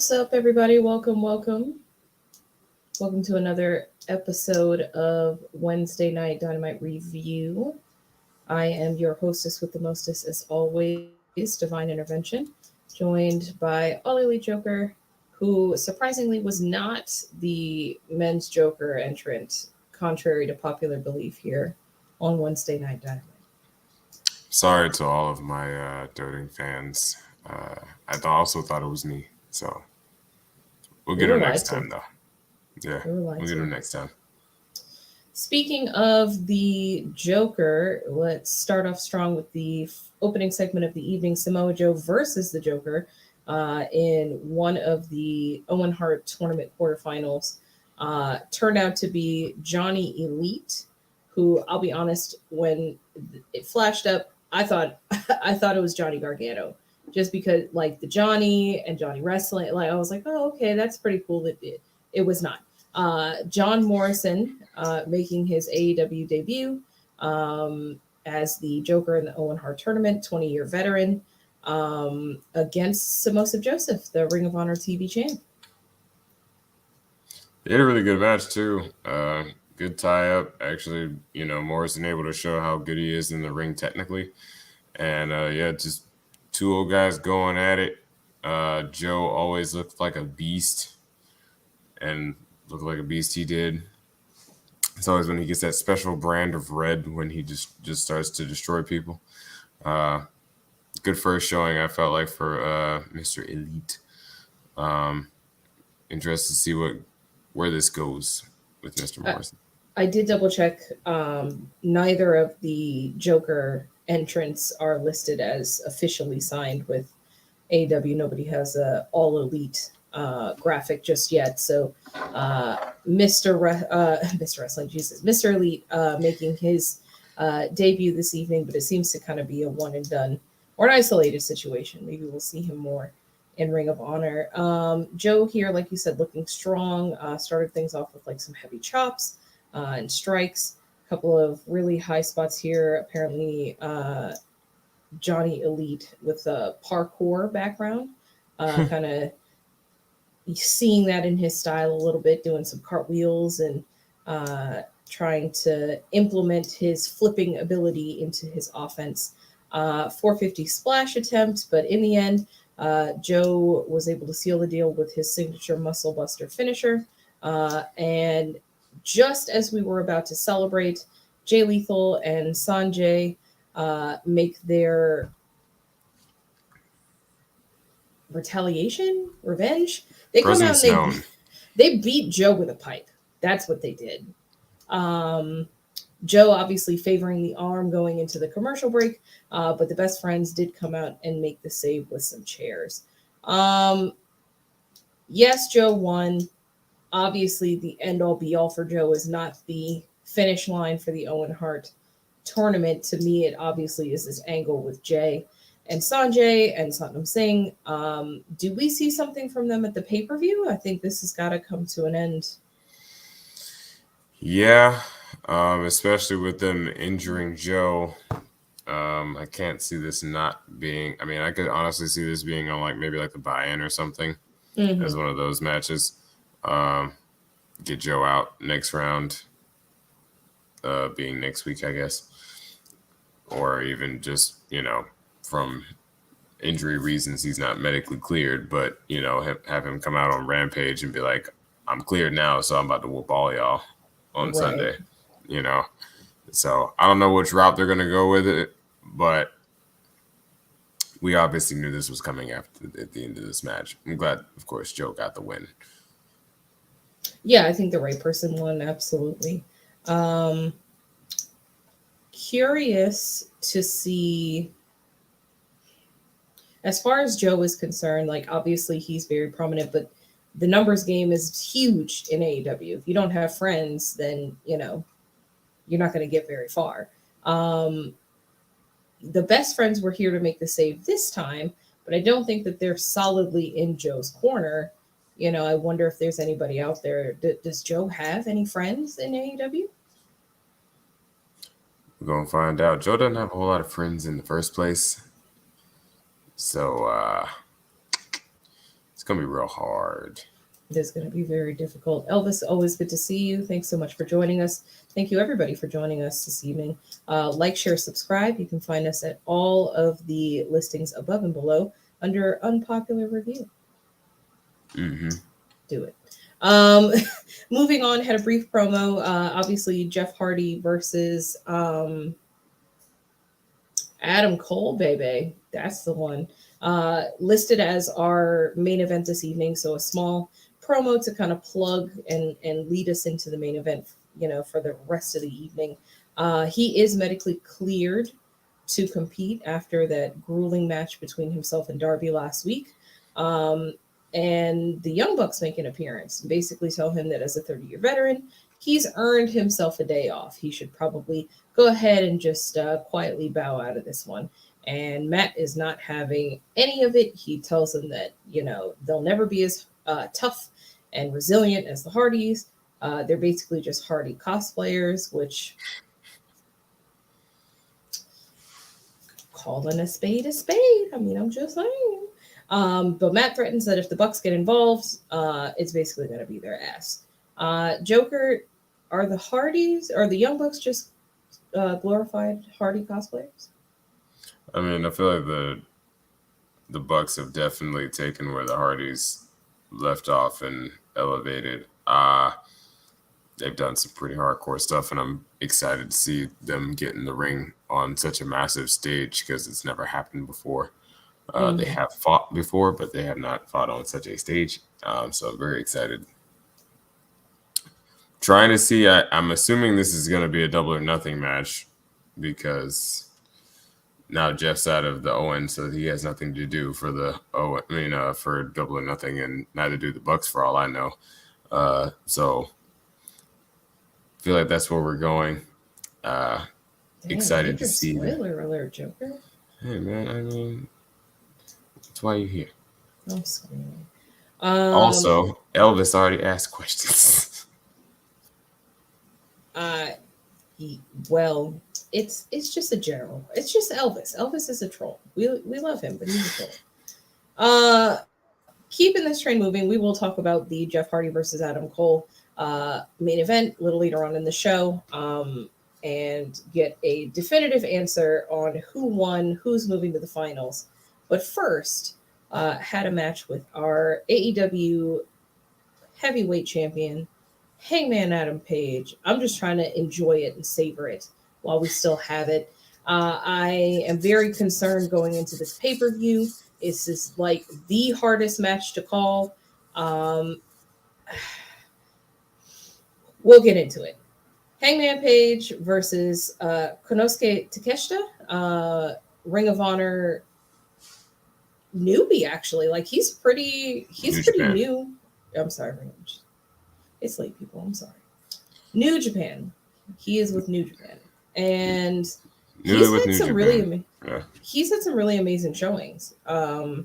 What's up, everybody? Welcome to another episode of Wednesday Night Dynamite Review. I am your hostess with the mostest, as always, Divine Intervention, joined by All Elite Joker, who surprisingly was not the men's Joker entrant, contrary to popular belief here on Wednesday Night Dynamite. Sorry to all of my doting fans. I also thought it was me, so we'll get her next time, though. Yeah, we'll get her next time. Speaking of the Joker, let's start off strong with the opening segment of the evening. Samoa Joe versus the Joker in one of the Owen Hart tournament quarterfinals turned out to be Johnny Elite, who, I'll be honest, when it flashed up, I thought it was Johnny Gargano, just because like the Johnny and Johnny Wrestling, like I was like, oh, okay, that's pretty cool. It was not. John Morrison making his AEW debut as the Joker in the Owen Hart tournament, 20-year veteran, against Samoa Joseph, the Ring of Honor TV champ. They had a really good match too. Good tie-up. Actually, Morrison able to show how good he is in the ring technically. And just two old guys going at it. Joe always looked like a beast. And looked like a beast he did. It's always when he gets that special brand of red when he just starts to destroy people. Good first showing, I felt like, for Mr. Elite. Interested to see where this goes with Mr. Morrison. I did double check. Neither of the Joker entrants are listed as officially signed with AEW. Nobody has a All Elite graphic just yet. So Mr. Wrestling, Jesus, Mr. Elite making his debut this evening, but it seems to kind of be a one and done or an isolated situation. Maybe we'll see him more in Ring of Honor. Joe here, like you said, looking strong, started things off with like some heavy chops and strikes, a couple of really high spots here. Apparently Johnny Elite with a parkour background, kind of seeing that in his style a little bit, doing some cartwheels and trying to implement his flipping ability into his offense. 450 splash attempt, but in the end, Joe was able to seal the deal with his signature muscle buster finisher. And just as we were about to celebrate, Jay Lethal and Sanjay make their revenge. They come out and they beat Joe with a pipe. That's what they did. Joe obviously favoring the arm going into the commercial break, but the best friends did come out and make the save with some chairs. Yes, Joe won. Obviously, the end-all be-all for Joe is not the finish line for the Owen Hart tournament. To me, it obviously is this angle with Jay and Sanjay and Satnam Singh. Do we see something from them at the pay-per-view? I think this has got to come to an end. Yeah, especially with them injuring Joe. I can't see this not being... I mean, I could honestly see this being on maybe the buy-in or something as one of those matches. Get Joe out next round, being next week, I guess. Or even just, from injury reasons, he's not medically cleared, but, have him come out on Rampage and be like, I'm cleared now, so I'm about to whoop all y'all on Sunday, So I don't know which route they're going to go with it, but we obviously knew this was coming at the end of this match. I'm glad, of course, Joe got the win. Yeah, I think the right person won, absolutely. Curious to see, as far as Joe is concerned, obviously he's very prominent, but the numbers game is huge in AEW. If you don't have friends, then, you're not going to get very far. The best friends were here to make the save this time, but I don't think that they're solidly in Joe's corner. I wonder if there's anybody out there. Does Joe have any friends in AEW? We're going to find out. Joe doesn't have a whole lot of friends in the first place. So it's gonna be real hard. It is going to be very difficult. Elvis, always good to see you. Thanks so much for joining us. Thank you, everybody, for joining us this evening. Like, share, subscribe. You can find us at all of the listings above and below under Unpopular Review. Mm-hmm. Do it. Moving on, had a brief promo. Obviously, Jeff Hardy versus Adam Cole, baby. That's the one. Listed as our main event this evening. So a small promo to kind of plug and lead us into the main event, for the rest of the evening. He is medically cleared to compete after that grueling match between himself and Darby last week. And the Young Bucks make an appearance and basically tell him that as a 30-year veteran, he's earned himself a day off. He should probably go ahead and just quietly bow out of this one. And Matt is not having any of it. He tells them that, they'll never be as tough and resilient as the Hardys. They're basically just Hardy cosplayers, which calling a spade a spade. I mean, I'm just saying. But Matt threatens that if the Bucks get involved, it's basically going to be their ass. Joker, are the Hardys or the Young Bucks just glorified Hardy cosplayers? I mean, I feel like the Bucks have definitely taken where the Hardys left off and elevated. They've done some pretty hardcore stuff, and I'm excited to see them get in the ring on such a massive stage because it's never happened before. They have fought before, but they have not fought on such a stage. So I'm very excited. Trying to see, I'm assuming this is going to be a double or nothing match because now Jeff's out of the Owen, so he has nothing to do for the for double or nothing, and neither do the Bucks for all I know. So I feel like that's where we're going. Excited to see. Spoiler alert, Joker. Hey man, I mean, that's why you're here. I'm screaming. Also, Elvis already asked questions. Well, it's just a general. It's just Elvis. Elvis is a troll. We love him, but he's a troll. Keeping this train moving, we will talk about the Jeff Hardy versus Adam Cole main event a little later on in the show, and get a definitive answer on who won, who's moving to the finals. But first, had a match with our AEW heavyweight champion, Hangman Adam Page. I'm just trying to enjoy it and savor it while we still have it. I am very concerned going into this pay-per-view. This is like the hardest match to call. We'll get into it. Hangman Page versus Konosuke Takeshita, Ring of Honor newbie, actually. Like he's pretty new. I'm sorry, it's late, people. I'm sorry. New Japan. He is with New Japan, and he's had some really amazing showings. A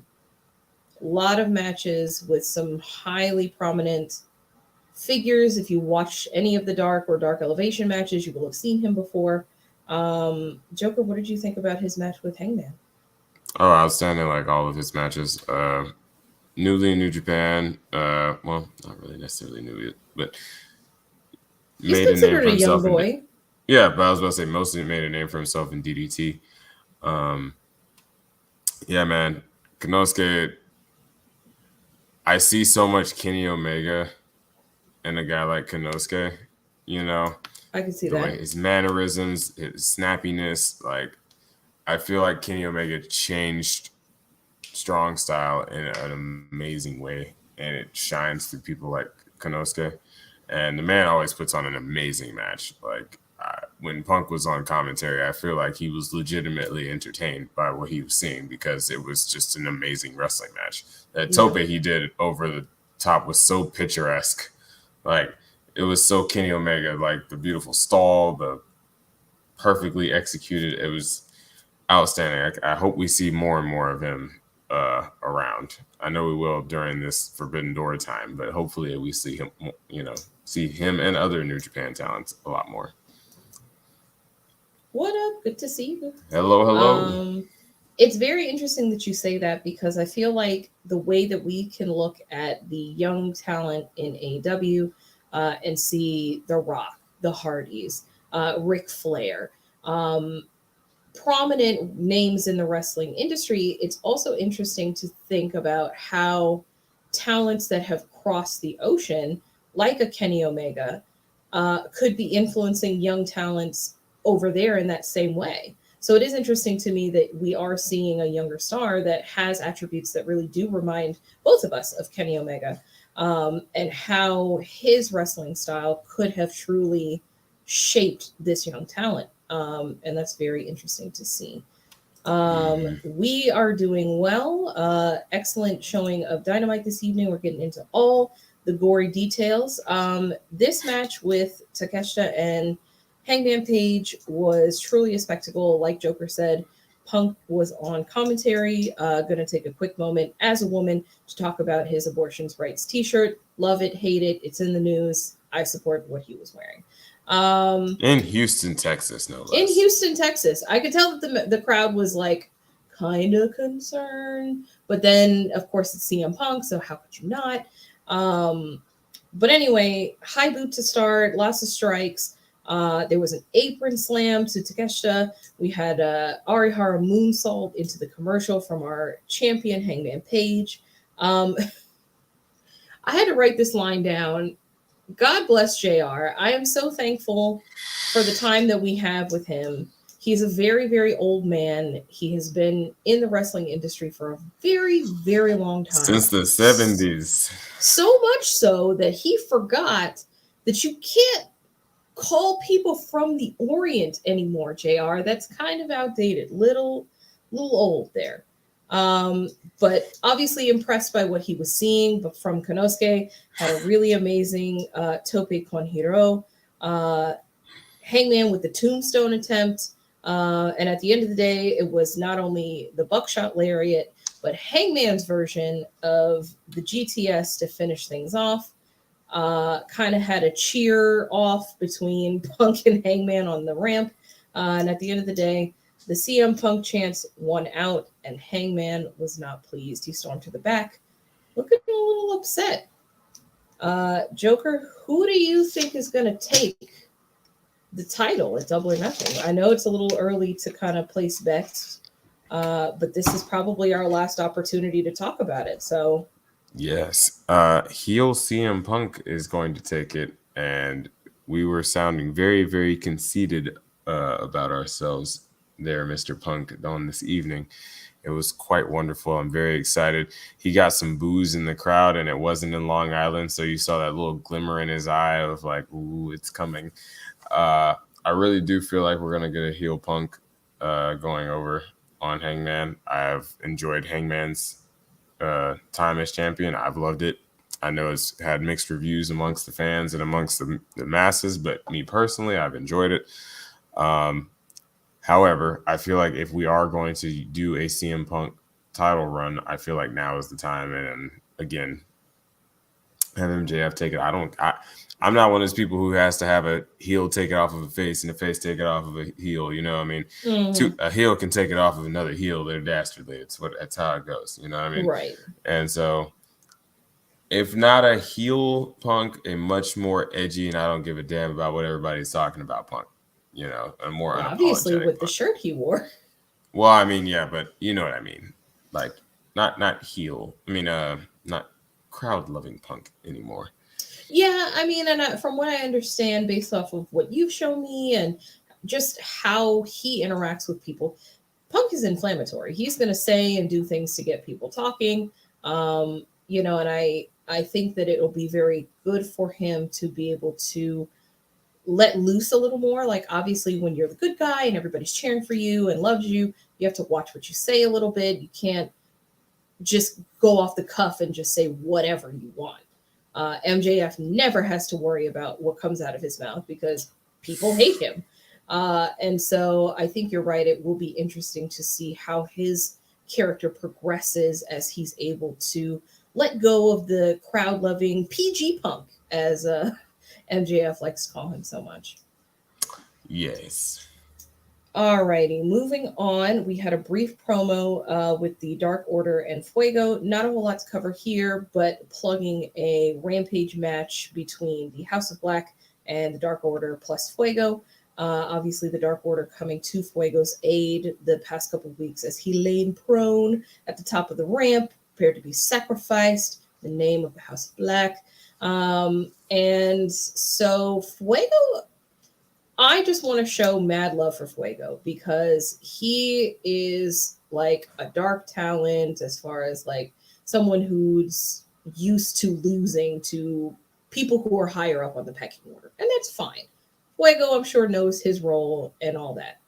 lot of matches with some highly prominent figures. If you watch any of the Dark or Dark Elevation matches, you will have seen him before. Joker, what did you think about his match with Hangman? Oh, outstanding! Like all of his matches. Newly in New Japan. Well, not really necessarily newly, but he's considered a young boy. Yeah, but I was about to say mostly made a name for himself in DDT. Yeah, man, Konosuke. I see so much Kenny Omega in a guy like Konosuke. I can see that. His mannerisms, his snappiness. Like, I feel like Kenny Omega changed strong style in an amazing way, and it shines through people like Konosuke. And the man always puts on an amazing match. Like when Punk was on commentary, I feel like he was legitimately entertained by what he was seeing because it was just an amazing wrestling match. That tope he did over the top was so picturesque. Like it was so Kenny Omega, like the beautiful stall, the perfectly executed. It was outstanding. I hope we see more and more of him around. I know we will during this Forbidden Door time, but hopefully we see him, see him and other New Japan talents a lot more. What up? Good to see you. Hello. It's very interesting that you say that, because I feel like the way that we can look at the young talent in AEW and see The Rock, the Hardys, Ric Flair, prominent names in the wrestling industry, it's also interesting to think about how talents that have crossed the ocean, like a Kenny Omega, could be influencing young talents over there in that same way. So it is interesting to me that we are seeing a younger star that has attributes that really do remind both of us of Kenny Omega, and how his wrestling style could have truly shaped this young talent. And that's very interesting to see. We are doing well. Excellent showing of Dynamite this evening. We're getting into all the gory details. This match with Takeshita and Hangman Page was truly a spectacle. Like Joker said, Punk was on commentary. Going to take a quick moment as a woman to talk about his abortions rights t-shirt. Love it, hate it. It's in the news. I support what he was wearing. In Houston, Texas, no less. In Houston, Texas. I could tell that the crowd was like kind of concerned, but then of course it's CM Punk, so how could you not? But anyway, high boot to start, lots of strikes. There was an apron slam to Takeshita. We had Arihara moonsault into the commercial from our champion Hangman Page. I had to write this line down. God bless JR. I am so thankful for the time that we have with him. He's a very, very old man. He has been in the wrestling industry for a very, very long time. Since the 70s. So much so that he forgot that you can't call people from the Orient anymore, JR. That's kind of outdated. Little old there. But obviously impressed by what he was seeing. But from Konosuke, had a really amazing tope con hiro. Hangman with the tombstone attempt. And at the end of the day, it was not only the buckshot lariat, but Hangman's version of the GTS to finish things off. Kind of had a cheer off between Punk and Hangman on the ramp. And at the end of the day, the CM Punk chants won out, and Hangman was not pleased. He stormed to the back, looking a little upset. Joker, who do you think is going to take the title at Double or Nothing? I know it's a little early to kind of place bets, but this is probably our last opportunity to talk about it. So, yes, heel CM Punk is going to take it, and we were sounding very, very conceited about ourselves there, Mr. Punk, on this evening. It was quite wonderful. I'm very excited. He got some boos in the crowd, and it wasn't in Long Island, so you saw that little glimmer in his eye of like, ooh, it's coming. I really do feel like we're going to get a heel Punk going over on Hangman. I've enjoyed Hangman's time as champion. I've loved it. I know it's had mixed reviews amongst the fans and amongst the masses, but me personally, I've enjoyed it. However, I feel like if we are going to do a CM Punk title run, I feel like now is the time. And again, have MJF take it. I'm not one of those people who has to have a heel take it off of a face and a face take it off of a heel. You know what I mean? A heel can take it off of another heel. They're dastardly. That's how it goes. You know what I mean? right. And so, if not a heel Punk, a much more edgy, and I don't give a damn about what everybody's talking about Punk. You know, a more obviously with Punk. the shirt he wore. Well, I mean, yeah, but you know what I mean. Like, not heel. I mean, not crowd loving Punk anymore. Yeah, I mean, and from what I understand, based off of what you've shown me and just how he interacts with people, Punk is inflammatory. He's going to say and do things to get people talking. You know, and I think that it will be very good for him to be able to let loose a little more. Like, obviously, when you're the good guy and everybody's cheering for you and loves you, you have to watch what you say a little bit. You can't just go off the cuff and just say whatever you want. MJF never has to worry about what comes out of his mouth because people hate him. And so I think you're right. It will be interesting to see how his character progresses as he's able to let go of the crowd-loving PG Punk, as MJF likes to call him so much. Yes. Alrighty, moving on. We had a brief promo with the Dark Order and Fuego. Not a whole lot to cover here, but plugging a Rampage match between the House of Black and the Dark Order plus Fuego. Obviously, the Dark Order coming to Fuego's aid the past couple of weeks as he laid prone at the top of the ramp, prepared to be sacrificed in the name of the House of Black. And so Fuego, I just want to show mad love for Fuego because he is like a dark talent as far as like someone who's used to losing to people who are higher up on the pecking order. And that's fine. Fuego, I'm sure, knows his role and all that.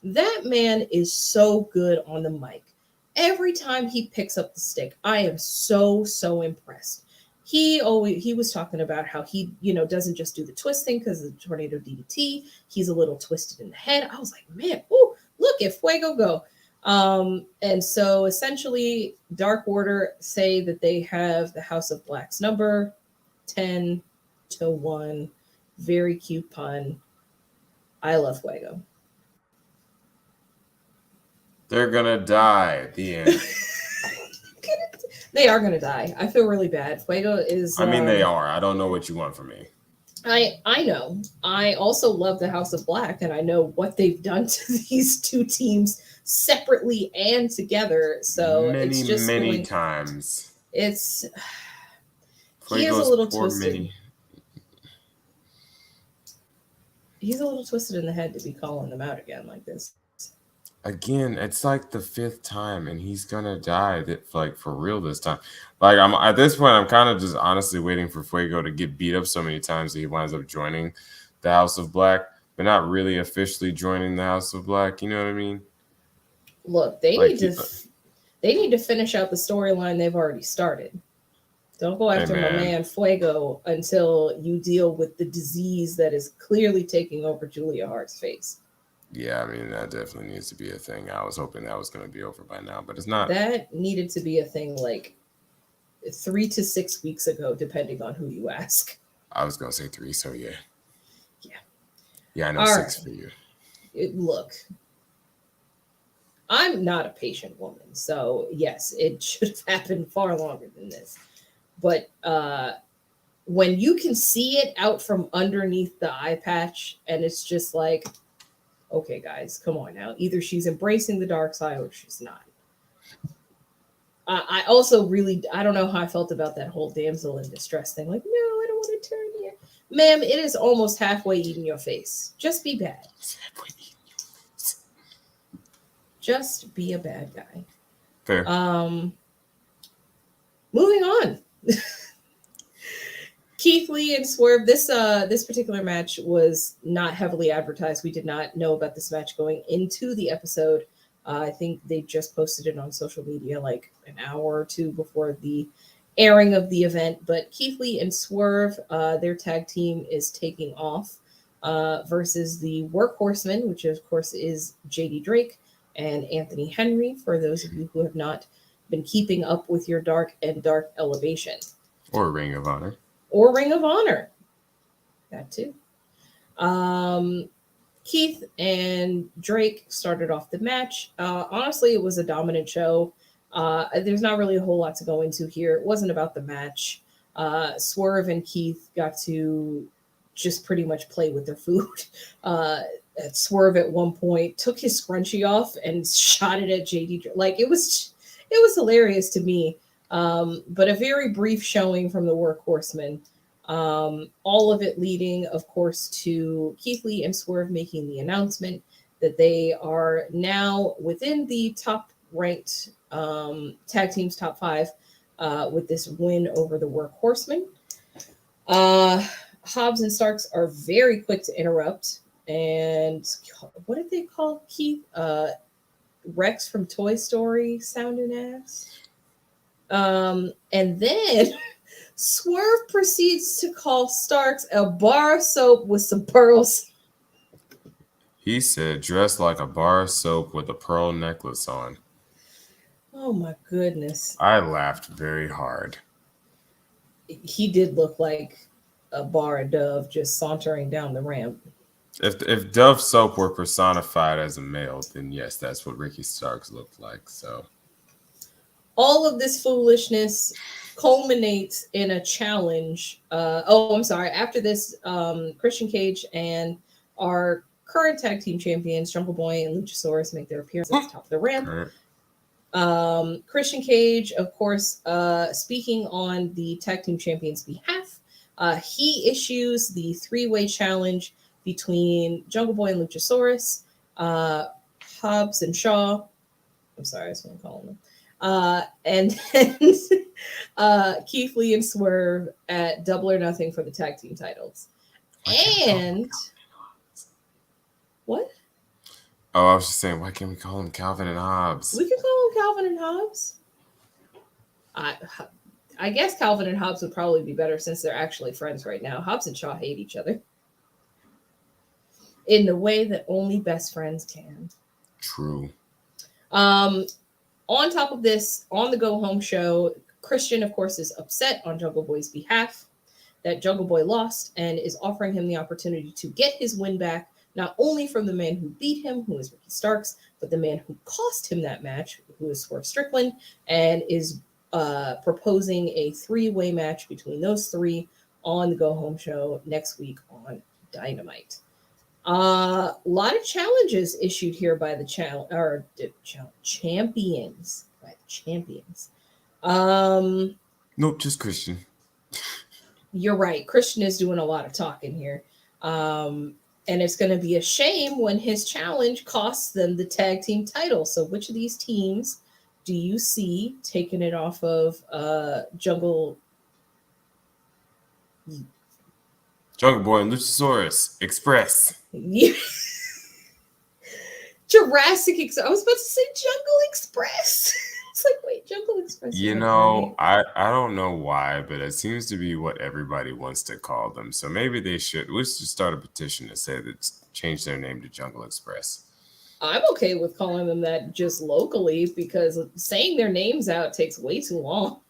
That man is so good on the mic. Every time he picks up the stick, I am so impressed. He was talking about how he, doesn't just do the twisting because of the tornado DDT. He's a little twisted in the head. I was like, man, ooh, look at Fuego go. And so essentially, Dark Order say that they have the House of Black's number 10-1. Very cute pun. I love Fuego. They're gonna die at the end. They are gonna die. I feel really bad. Fuego is. I mean, they are. I don't know what you want from me. I know. I also love the House of Black, and I know what they've done to these two teams separately and together. So it's just many times. It's Fuego's he is a little twisted. He's a little twisted in the head to be calling them out again like this. Again, it's like the 5th time, and he's gonna die. Like for real this time. Like I'm at this point, I'm kind of just honestly waiting for Fuego to get beat up so many times that he winds up joining the House of Black, but not really officially joining the House of Black. You know what I mean? Look, they need to finish out the storyline they've already started. Don't go after my man Fuego until you deal with the disease that is clearly taking over Julia Hart's face. Yeah, I mean, that definitely needs to be a thing. I was hoping that was going to be over by now, but it's not. That needed to be a thing like 3 to 6 weeks ago, depending on who you ask. I was going to say 3, so yeah. Yeah, I know. All 6 for you. Look, I'm not a patient woman, so yes, it should have happened far longer than this. But when you can see it out from underneath the eye patch, and it's just like, okay, guys, come on now. Either she's embracing the dark side or she's not. I also I don't know how I felt about that whole damsel in distress thing. Like, no, I don't want to turn here. Ma'am, it is almost halfway eating your face. Just be bad. Just be a bad guy. Fair. Moving on. Keithley and Swerve. This particular match was not heavily advertised. We did not know about this match going into the episode. I think they just posted it on social media like an hour or two before the airing of the event. But Keithley and Swerve, their tag team is taking off versus the Workhorsemen, which of course is JD Drake and Anthony Henry, for those of you who have not been keeping up with your Dark and Dark Elevation. Or Ring of Honor. Or Ring of Honor. That too. Keith and Drake started off the match. Honestly, it was a dominant show. There's not really a whole lot to go into here. It wasn't about the match. Swerve and Keith got to just pretty much play with their food. Swerve at one point took his scrunchie off and shot it at JD Drake. Like it was hilarious to me. But a very brief showing from the Workhorsemen. All of it leading, of course, to Keithley and Swerve making the announcement that they are now within the top-ranked tag teams, top 5, with this win over the Workhorsemen. Hobbs and Starks are very quick to interrupt. And what did they call Keith? Rex from Toy Story sounding ass. And then Swerve proceeds to call Starks a bar of soap with some pearls. He said, dressed like a bar of soap with a pearl necklace on. Oh my goodness. I laughed very hard. He did look like a bar of Dove just sauntering down the ramp. If Dove Soap were personified as a male, then yes, that's what Ricky Starks looked like. So all of this foolishness culminates in a challenge. I'm sorry. After this, Christian Cage and our current tag team champions, Jungle Boy and Luchasaurus, make their appearance at the top of the ramp. Christian Cage, of course, speaking on the tag team champions' behalf, he issues the three-way challenge between Jungle Boy and Luchasaurus, Hobbs and Shaw. I'm sorry, I just want to call them. And then Keithley and Swerve at Double or Nothing for the tag team titles. And what? Oh, I was just saying, why can't we call him Calvin and Hobbs? We can call him Calvin and Hobbs. I guess Calvin and Hobbs would probably be better since they're actually friends right now. Hobbs and Shaw hate each other in the way that only best friends can. True. On top of this, on the Go Home show, Christian, of course, is upset on Jungle Boy's behalf that Jungle Boy lost and is offering him the opportunity to get his win back, not only from the man who beat him, who is Ricky Starks, but the man who cost him that match, who is Swerve Strickland, and is proposing a three-way match between those three on the Go Home show next week on Dynamite. A lot of challenges issued here by the champions. By the champions. Nope, just Christian. You're right. Christian is doing a lot of talking here. And it's going to be a shame when his challenge costs them the tag team title. So which of these teams do you see taking it off of Jungle Boy and Luchasaurus Express? Jurassic Express. I was about to say Jungle Express. It's like, wait, Jungle Express. You know, I don't know why, but it seems to be what everybody wants to call them. So maybe they should. We should start a petition to say that change their name to Jungle Express. I'm okay with calling them that just locally because saying their names out takes way too long.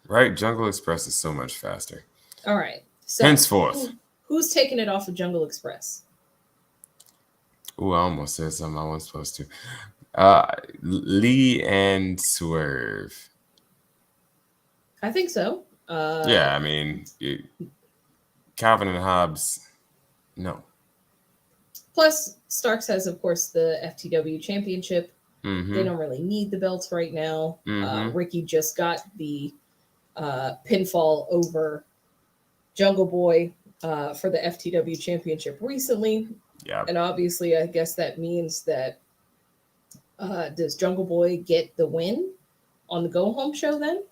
Right? Jungle Express is so much faster. All right. So henceforth, who's taking it off of Jungle Express? Oh, I almost said something I wasn't supposed to. Lee and Swerve. I think so. Yeah, I mean, Calvin and Hobbs, no. Plus, Starks has, of course, the FTW championship. Mm-hmm. They don't really need the belts right now. Mm-hmm. Ricky just got the pinfall over Jungle Boy for the FTW championship recently. Yeah. And obviously, I guess that means that does Jungle Boy get the win on the Go Home show then?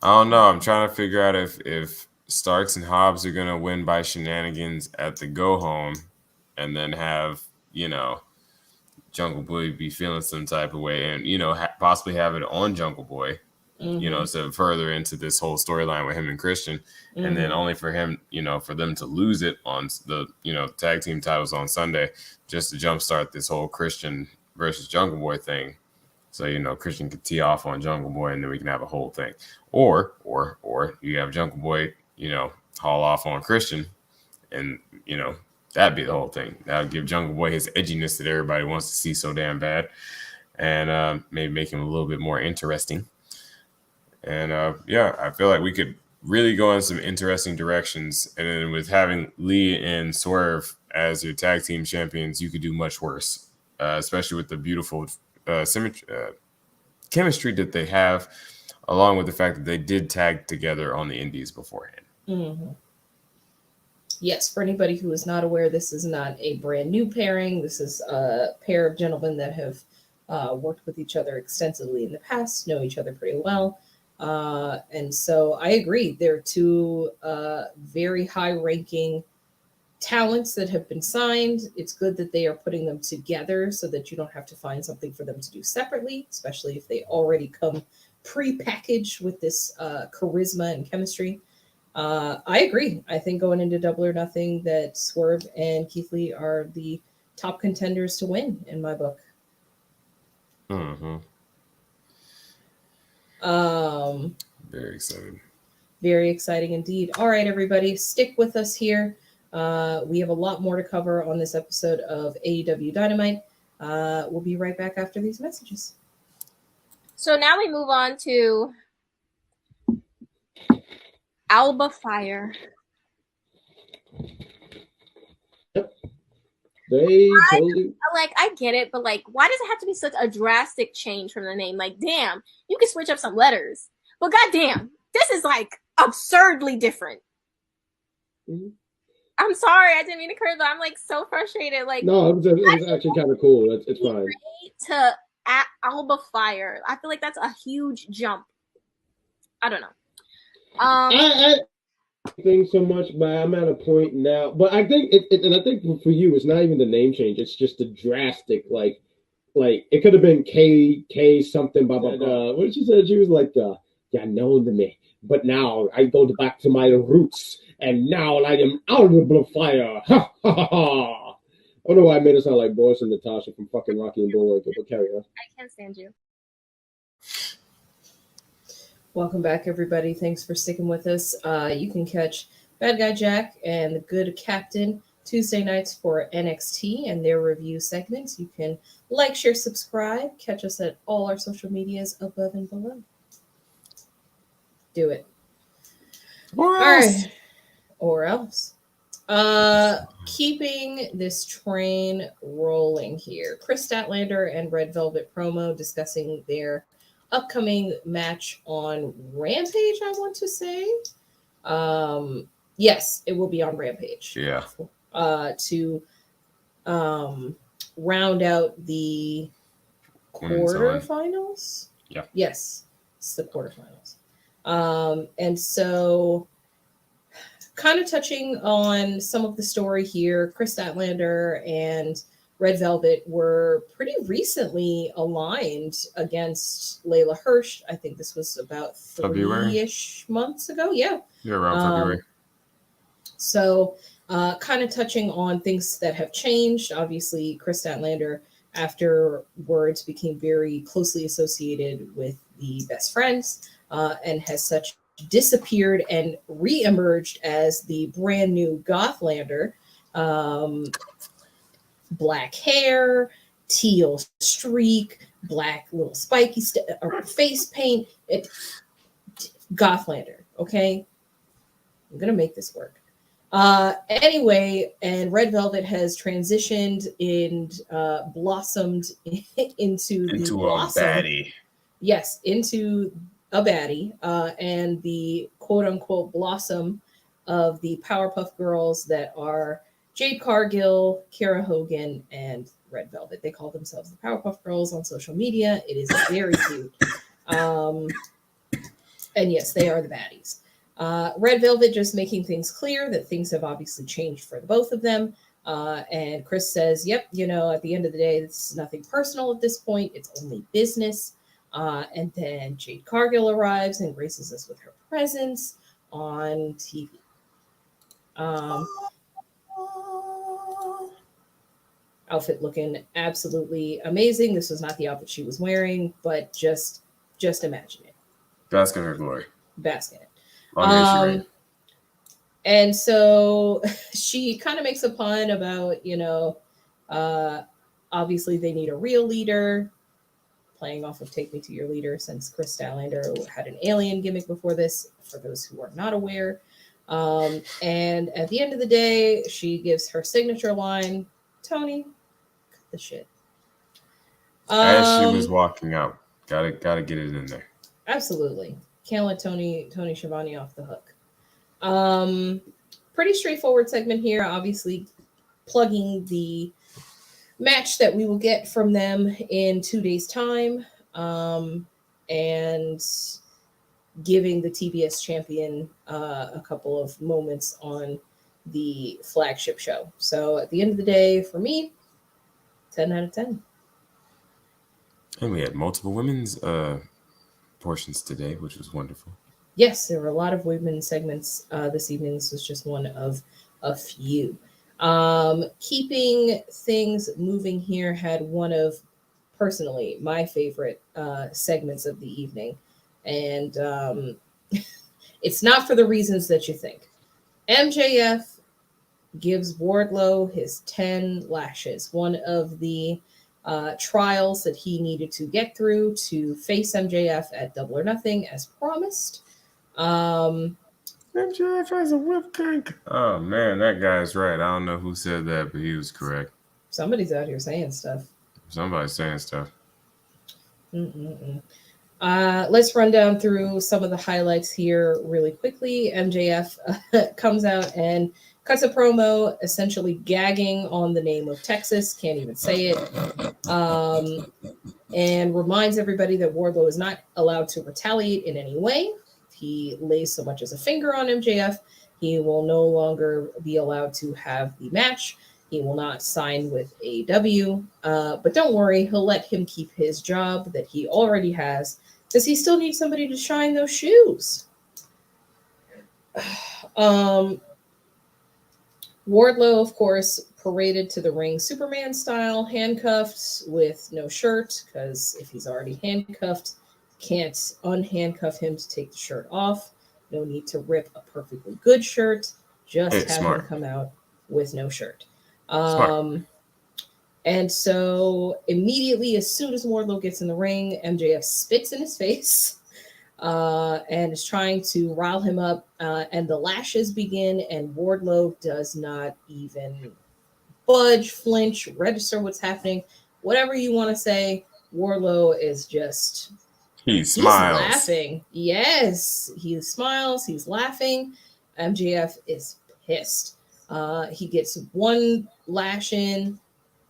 I don't know. I'm trying to figure out if Starks and Hobbs are going to win by shenanigans at the Go Home and then have, Jungle Boy be feeling some type of way and, possibly have it on Jungle Boy, so further into this whole storyline with him and Christian. Mm-hmm. And then only for him, for them to lose it on the, tag team titles on Sunday just to jumpstart this whole Christian versus Jungle Boy thing. So, Christian could tee off on Jungle Boy and then we can have a whole thing. Or you have Jungle Boy, haul off on Christian and, that'd be the whole thing. That would give Jungle Boy his edginess that everybody wants to see so damn bad and maybe make him a little bit more interesting. And, I feel like we could really go in some interesting directions. And then with having Lee and Swerve as your tag team champions, you could do much worse, especially with the beautiful chemistry that they have, along with the fact that they did tag together on the indies beforehand. Mm-hmm. Yes, for anybody who is not aware, this is not a brand new pairing. This is a pair of gentlemen that have worked with each other extensively in the past, know each other pretty well. And so I agree. They're two very high-ranking talents that have been signed. It's good that they are putting them together so that you don't have to find something for them to do separately, especially if they already come pre-packaged with this charisma and chemistry. I agree. I think going into Double or Nothing that Swerve and Keithley are the top contenders to win in my book. Mm-hmm. Very excited. Very exciting indeed. All right, everybody, stick with us here. We have a lot more to cover on this episode of AEW Dynamite. We'll be right back after these messages. So now we move on to Alba Fire. They totally I get it, but why does it have to be such a drastic change from the name? Damn, you can switch up some letters, but goddamn, this is absurdly different. Mm-hmm. I'm sorry, I didn't mean to curse, but I'm so frustrated. No, it was actually kind of cool. It's fine. To Alba Fire, I feel like that's a huge jump. I don't know. I think so much, but I'm at a point now. But I think and I think for you, it's not even the name change. It's just the drastic, like it could have been K something, blah blah blah. What she said, she was like, "Yeah, known to me, but now I go back to my roots, and now I am Alba Fire." Ha ha ha! I don't know why I made it sound like Boris and Natasha from fucking Rocky and Bullwinkle, but carry on. I can't stand you. Welcome back, everybody. Thanks for sticking with us. You can catch Bad Guy Jack and the Good Captain Tuesday nights for NXT and their review segments. You can like, share, subscribe. Catch us at all our social medias above and below. Do it. Or else. All right. Or else. Keeping this train rolling here. Chris Statlander and Red Velvet promo discussing their upcoming match on Rampage, I want to say. Yes, it will be on Rampage. Yeah. To round out the quarterfinals. Yeah. Yes, it's the quarterfinals. And so kind of touching on some of the story here, Chris Statlander and Red Velvet were pretty recently aligned against Layla Hirsch. I think this was about February-ish months ago. Yeah. Yeah, around February. So kind of touching on things that have changed. Obviously, Chris Statlander afterwards became very closely associated with the Best Friends and has such disappeared and re-emerged as the brand new Gothlander. Black hair, teal streak, black little spiky face paint. Gothlander, okay? I'm going to make this work. Anyway, and Red Velvet has transitioned and blossomed into a baddie. Yes, into a baddie, and the quote-unquote blossom of the Powerpuff Girls that are Jade Cargill, Kiera Hogan, and Red Velvet. They call themselves the Powerpuff Girls on social media. It is very cute. And yes, they are the baddies. Red Velvet just making things clear that things have obviously changed for the both of them. And Chris says, yep, at the end of the day, it's nothing personal at this point. It's only business. And then Jade Cargill arrives and graces us with her presence on TV. Outfit looking absolutely amazing. This was not the outfit she was wearing, but just imagine it. Bask in her glory. Bask in it. And so she kind of makes a pun about, obviously they need a real leader, playing off of Take Me to Your Leader, since Chris Statlander had an alien gimmick before this, for those who are not aware. And at the end of the day, she gives her signature line, Tony, cut the shit. As she was walking out. Gotta get it in there. Absolutely. Can't let Tony Schiavone off the hook. Pretty straightforward segment here, obviously plugging the match that we will get from them in 2 days' time, and giving the TBS champion a couple of moments on the flagship show. So at the end of the day, for me, 10 out of 10. And we had multiple women's portions today, which was wonderful. Yes, there were a lot of women's segments this evening. This was just one of a few. Keeping things moving here, had one of, personally, my favorite segments of the evening. And it's not for the reasons that you think. MJF gives Wardlow his 10 lashes, one of the trials that he needed to get through to face MJF at Double or Nothing as promised. MJF has a whip crank. Oh man, that guy's right. I don't know who said that, but he was correct. Somebody's out here saying stuff. Somebody's saying stuff. Let's run down through some of the highlights here really quickly. MJF comes out and cuts a promo, essentially gagging on the name of Texas. Can't even say it. And reminds everybody that Wardlow is not allowed to retaliate in any way. If he lays so much as a finger on MJF, he will no longer be allowed to have the match. He will not sign with AEW. But don't worry, he'll let him keep his job that he already has, because he still needs somebody to shine those shoes. Wardlow, of course, paraded to the ring Superman style, handcuffed with no shirt, because if he's already handcuffed, can't unhandcuff him to take the shirt off. No need to rip a perfectly good shirt. Just have him come out with no shirt. And so immediately, as soon as Wardlow gets in the ring, MJF spits in his face and is trying to rile him up. And the lashes begin, and Wardlow does not even budge, flinch, register what's happening. Whatever you want to say, Wardlow is just... He smiles. He's laughing. Yes, he smiles. He's laughing. MJF is pissed. He gets one lash in,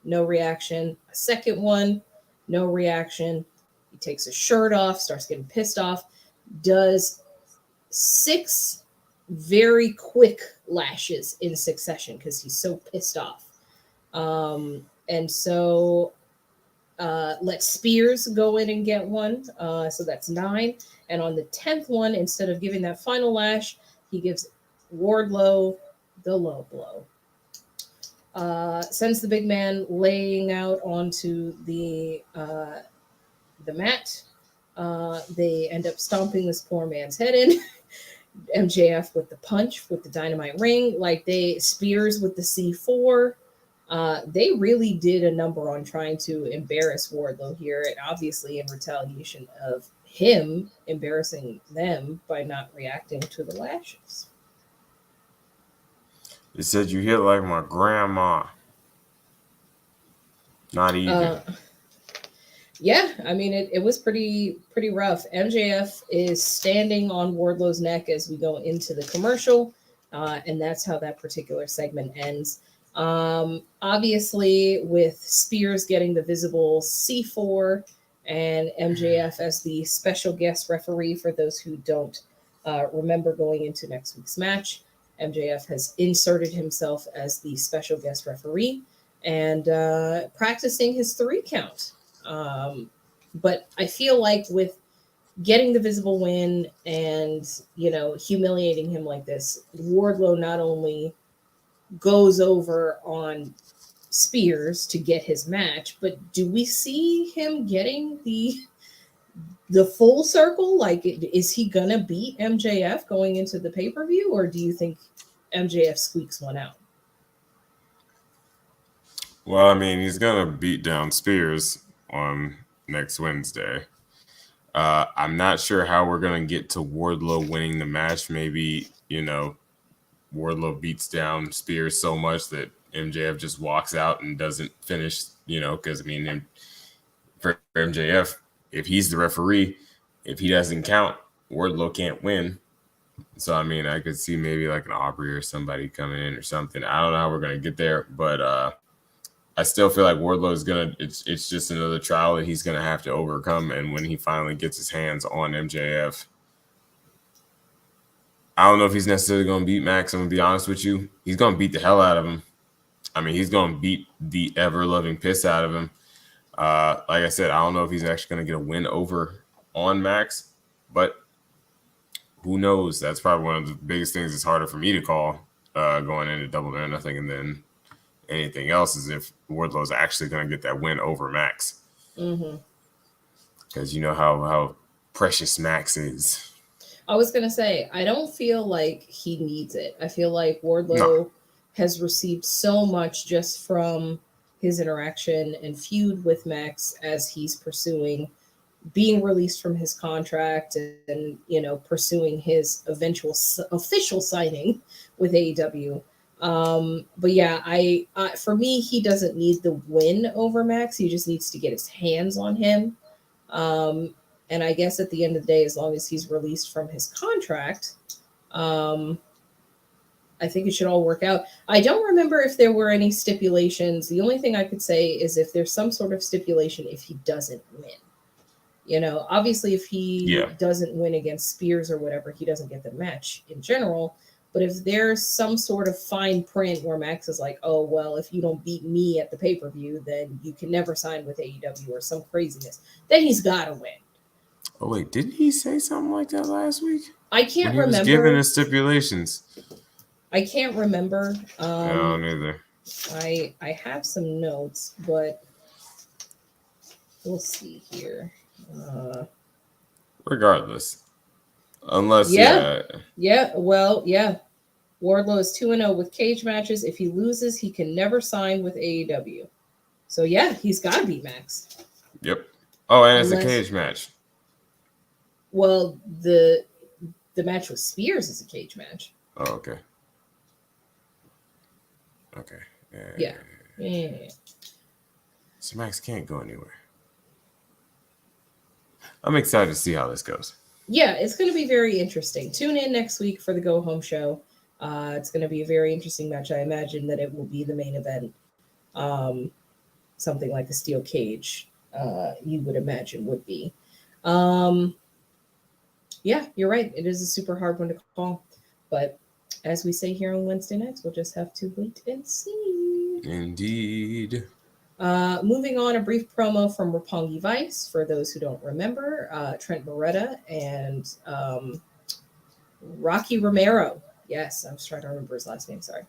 no reaction. A second one, no reaction. He takes his shirt off, starts getting pissed off, does 6 very quick lashes in succession because he's so pissed off. And so let Spears go in and get one. So that's 9. And on the 10th one, instead of giving that final lash, he gives Wardlow the low blow. Sends the big man laying out onto the mat. They end up stomping this poor man's head in. MJF with the punch, with the dynamite ring, like Spears with the C4. They really did a number on trying to embarrass Wardlow here, and obviously in retaliation of him embarrassing them by not reacting to the lashes. It said you hit like my grandma. Not even. Yeah, I mean, it was pretty rough. MJF is standing on Wardlow's neck as we go into the commercial, and that's how that particular segment ends. Obviously, with Spears getting the visible C4 and MJF as the special guest referee, for those who don't remember going into next week's match, MJF has inserted himself as the special guest referee and practicing his 3 count. But I feel like with getting the visible win and, humiliating him like this, Wardlow not only goes over on Spears to get his match, but do we see him getting the full circle? Like, is he gonna beat MJF going into the pay-per-view, or do you think MJF squeaks one out? Well, I mean, he's gonna beat down Spears on next Wednesday. I'm not sure how we're gonna get to Wardlow winning the match. Maybe, Wardlow beats down Spears so much that MJF just walks out and doesn't finish, because, for MJF, if he's the referee, if he doesn't count, Wardlow can't win. So, I could see maybe like an Aubrey or somebody coming in or something. I don't know how we're going to get there, but I still feel like Wardlow is it's just another trial that he's going to have to overcome. And when he finally gets his hands on MJF, I don't know if he's necessarily going to beat Max. I'm going to be honest with you. He's going to beat the hell out of him. He's going to beat the ever-loving piss out of him. Like I said, I don't know if he's actually going to get a win over on Max, but who knows? That's probably one of the biggest things that's harder for me to call going into Double or Nothing. And then anything else is if Wardlow's actually going to get that win over Max. Because you know how precious Max is. I was going to say, I don't feel like he needs it. I feel like Wardlow has received so much just from his interaction and feud with Max as he's pursuing being released from his contract and pursuing his eventual official signing with AEW. But yeah, I for me, he doesn't need the win over Max. He just needs to get his hands on him. And I guess at the end of the day, as long as he's released from his contract, I think it should all work out. I don't remember if there were any stipulations. The only thing I could say is if there's some sort of stipulation if he doesn't win. Obviously, if he doesn't win against Spears or whatever, he doesn't get the match in general. But if there's some sort of fine print where Max is like, oh, well, if you don't beat me at the pay-per-view, then you can never sign with AEW or some craziness, then he's got to win. Oh, wait, didn't he say something like that last week? I can't remember. He was giving the stipulations. I can't remember. I don't either. I have some notes, but we'll see here. Regardless. Unless, Wardlow is 2-0 with cage matches. If he loses, he can never sign with AEW. So, yeah, he's got to beat Max. Yep. Oh, and it's a cage match. Well, the match with Spears is a cage match. Oh, okay. Okay. Yeah. So Max can't go anywhere. I'm excited to see how this goes. Yeah, it's going to be very interesting. Tune in next week for the Go Home show. It's going to be a very interesting match. I imagine that it will be the main event. Something like a steel cage, you would imagine would be. Yeah, you're right. It is a super hard one to call. But as we say here on Wednesday nights, we'll just have to wait and see. Indeed. Moving on, a brief promo from Roppongi Vice. For those who don't remember, Trent Beretta and Rocky Romero. Yes, I was trying to remember his last name. Sorry.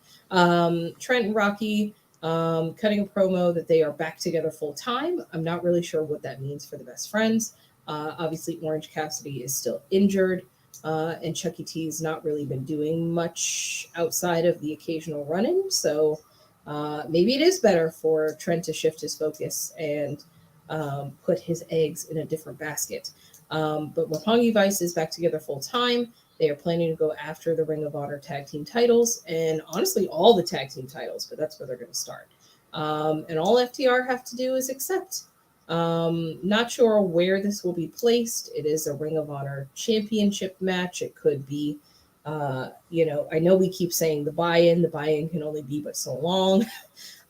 Trent and Rocky cutting a promo that they are back together full time. I'm not really sure what that means for the best friends. Obviously, Orange Cassidy is still injured, and Chucky T's not really been doing much outside of the occasional run-in. So maybe it is better for Trent to shift his focus and put his eggs in a different basket. But Roppongi Vice is back together full time. They are planning to go after the Ring of Honor tag team titles and honestly all the tag team titles, but that's where they're going to start. And all FTR have to do is accept. Not sure where this will be placed. It is a Ring of Honor championship match. It could be, I know we keep saying the buy-in. The buy-in can only be but so long,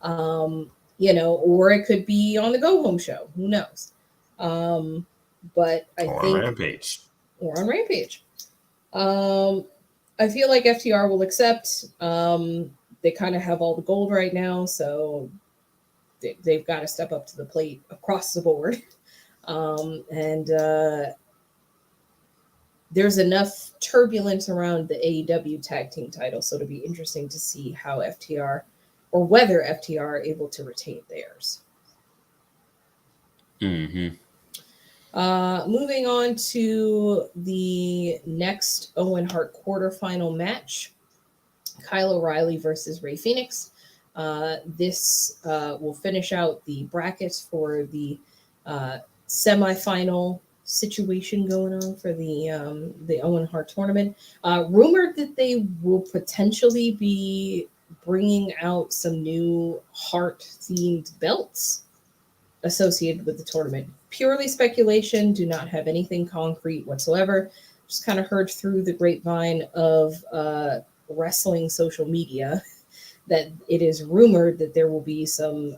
or it could be on the Go Home show. Who knows? But I think on Rampage. Or on Rampage. I feel like FTR will accept. They kind of have all the gold right now, so they've got to step up to the plate across the board. And there's enough turbulence around the AEW tag team title, so it'll be interesting to see how FTR or whether FTR are able to retain theirs. Mm-hmm. Moving on to the next Owen Hart quarterfinal match, Kylo Reilly versus Rey Fenix. This will finish out the brackets for the semifinal situation going on for the Owen Hart tournament. Rumored that they will potentially be bringing out some new Hart-themed belts associated with the tournament. Purely speculation, do not have anything concrete whatsoever. Just kind of heard through the grapevine of wrestling social media that it is rumored that there will be some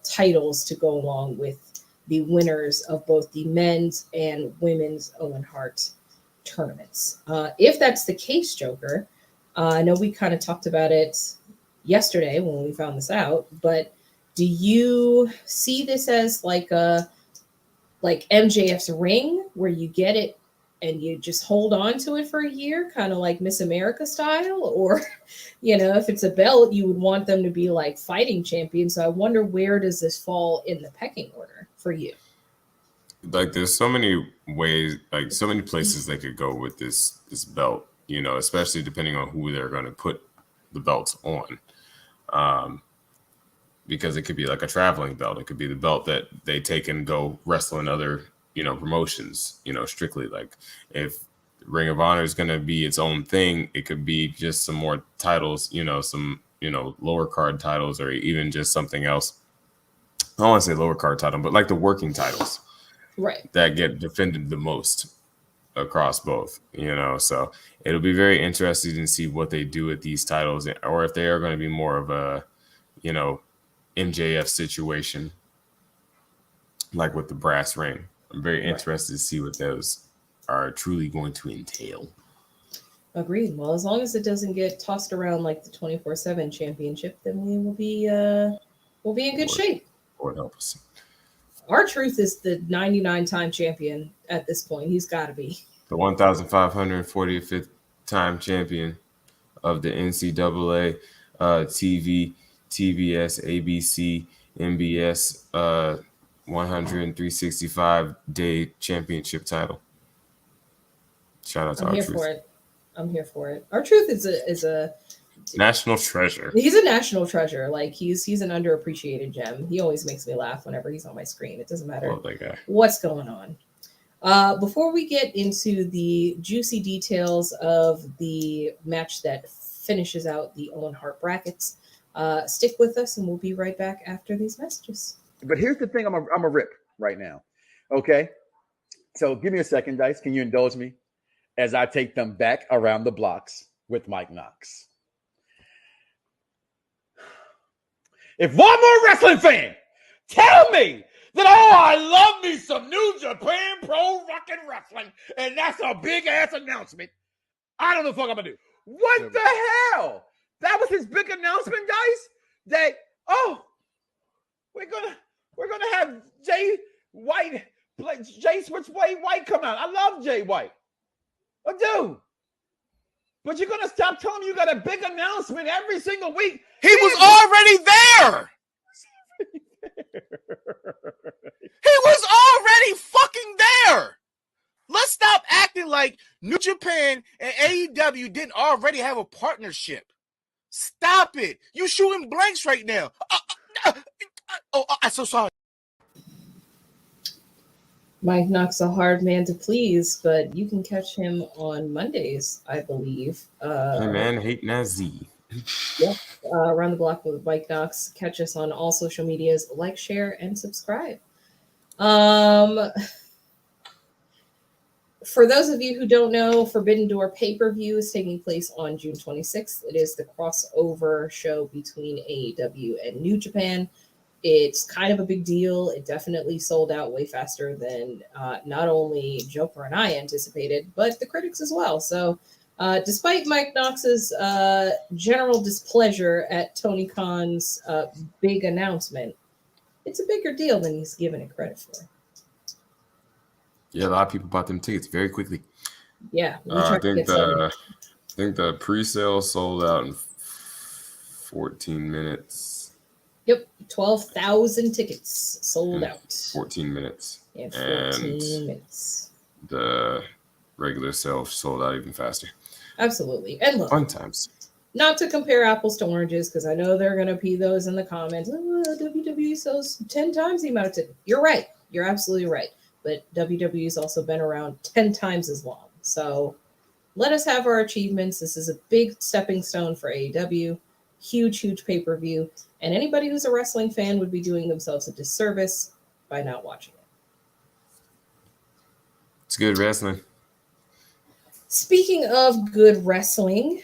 titles to go along with the winners of both the men's and women's Owen Hart tournaments. If that's the case, Joker, I know we kind of talked about it yesterday when we found this out, but do you see this as like MJF's ring, where you get it and you just hold on to it for a year, kind of like Miss America style? Or, if it's a belt, you would want them to be like fighting champions. So I wonder, where does this fall in the pecking order for you? Like, there's so many ways, like so many places they could go with this belt, especially depending on who they're going to put the belts on. because it could be like a traveling belt. It could be the belt that they take and go wrestle in other, promotions, strictly. Like if Ring of Honor is going to be its own thing, it could be just some more titles, some, lower card titles, or even just something else. I don't want to say lower card title, but like the working titles, right, that get defended the most across both, so it'll be very interesting to see what they do with these titles, or if they are going to be more of a, MJF situation, like with the brass ring. I'm very interested to see what those are truly going to entail. Agreed. Well, as long as it doesn't get tossed around like the 24/7 championship, then we will be in good shape. Lord help us. R-Truth is the 99-time champion at this point. He's got to be the 1,545th time champion of the NCAA, TV, TBS, ABC, NBS, 165-day championship title. Shout out to R-Truth. I'm here for it. R-Truth is a national treasure. He's a national treasure. Like he's an underappreciated gem. He always makes me laugh whenever he's on my screen. It doesn't matter what's going on. Before we get into the juicy details of the match that finishes out the Owen Hart brackets, stick with us and we'll be right back after these messages. But here's the thing I'm a rip right now. Okay. So give me a second, Dice. Can you indulge me as I take them back around the blocks with Mike Knox? If one more wrestling fan tell me that, I love me some New Japan Pro Rockin' Wrestling, and that's a big-ass announcement, I don't know what the fuck I'm going to do. What the hell? That was his big announcement, guys? That, we're gonna have Jay White come out. I love Jay White. I do. But you're going to stop telling me you got a big announcement every single week. He was already there. He was already fucking there. Let's stop acting like New Japan and AEW didn't already have a partnership. Stop it. You shooting blanks right now. I'm so sorry. Mike Knox, a hard man to please, but you can catch him on Mondays, I believe. Hey man, hate Nazi. Yep. Around the block with Mike Knox. Catch us on all social medias. Like, share, and subscribe. For those of you who don't know, Forbidden Door pay-per-view is taking place on June 26th. It is the crossover show between AEW and New Japan. It's kind of a big deal. It definitely sold out way faster than not only Joker and I anticipated, but the critics as well. So despite Mike Knox's general displeasure at Tony Khan's big announcement, it's a bigger deal than he's given it credit for. Yeah, a lot of people bought them tickets very quickly. Yeah. I think the pre-sale sold out in 14 minutes. Yep, 12,000 tickets sold out. 14 minutes. In 14 minutes. The regular sale sold out even faster. Absolutely. And look, fun times. Not to compare apples to oranges, because I know they're going to be those in the comments. WWE sells 10 times the amount of tickets. You're right. You're absolutely right. But WWE's also been around 10 times as long. So let us have our achievements. This is a big stepping stone for AEW. Huge, huge pay-per-view. And anybody who's a wrestling fan would be doing themselves a disservice by not watching it. It's good wrestling. Speaking of good wrestling,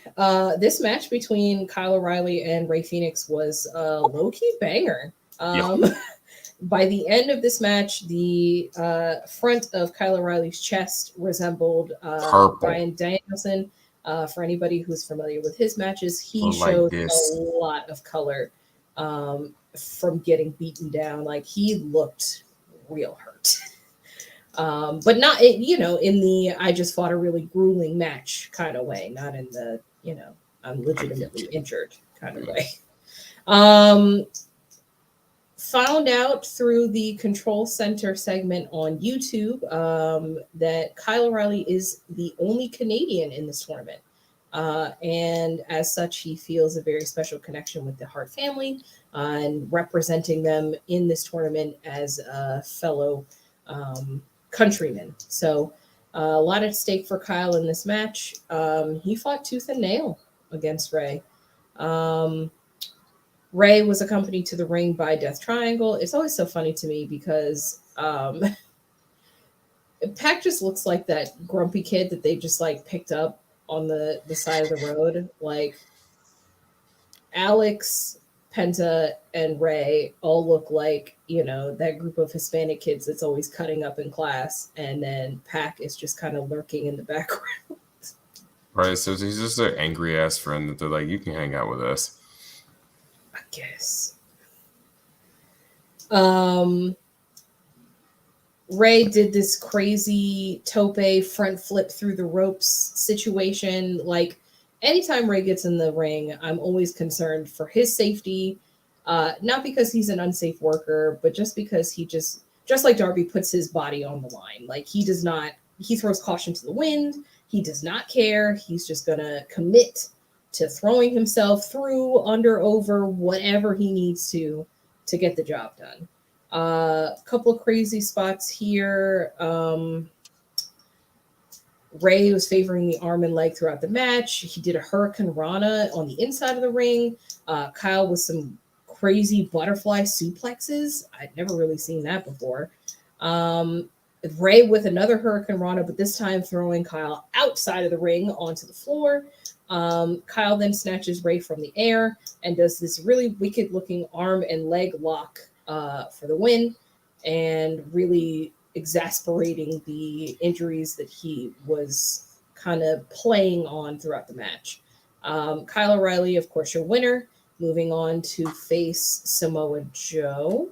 this match between Kylo Reilly and Rey Fenix was a low-key banger. By the end of this match, the front of Kylo Reilly's chest resembled Bryan Danielson. For anybody who's familiar with his matches, he showed a lot of color from getting beaten down. Like, he looked real hurt. But not, in the I just fought a really grueling match kind of way, not in the, I'm legitimately injured kind of way. Found out through the Control Center segment on YouTube that Kyle O'Reilly is the only Canadian in this tournament. And as such, he feels a very special connection with the Hart family and representing them in this tournament as a fellow countryman. So a lot at stake for Kyle in this match. He fought tooth and nail against Ray. Ray was accompanied to the ring by Death Triangle. It's always so funny to me because Pac just looks like that grumpy kid that they just like picked up on the side of the road. Like Alex, Penta, and Ray all look like, that group of Hispanic kids that's always cutting up in class. And then Pac is just kind of lurking in the background. Right, so he's just an angry ass friend that they're like, you can hang out with us. I guess. Ray did this crazy tope front flip through the ropes situation. Like, anytime Ray gets in the ring, I'm always concerned for his safety. Not because he's an unsafe worker, but just because he just like Darby, puts his body on the line. Like, he throws caution to the wind. He does not care. He's just going to commit to throwing himself through, under, over, whatever he needs to get the job done. A couple of crazy spots here. Ray was favoring the arm and leg throughout the match. He did a Hurricane Rana on the inside of the ring. Kyle with some crazy butterfly suplexes. I'd never really seen that before. Ray with another Hurricane Rana, but this time throwing Kyle outside of the ring onto the floor. Kyle then snatches Ray from the air and does this really wicked looking arm and leg lock for the win, and really exasperating the injuries that he was kind of playing on throughout the match. Kylo Reilly, of course, your winner, moving on to face Samoa Joe.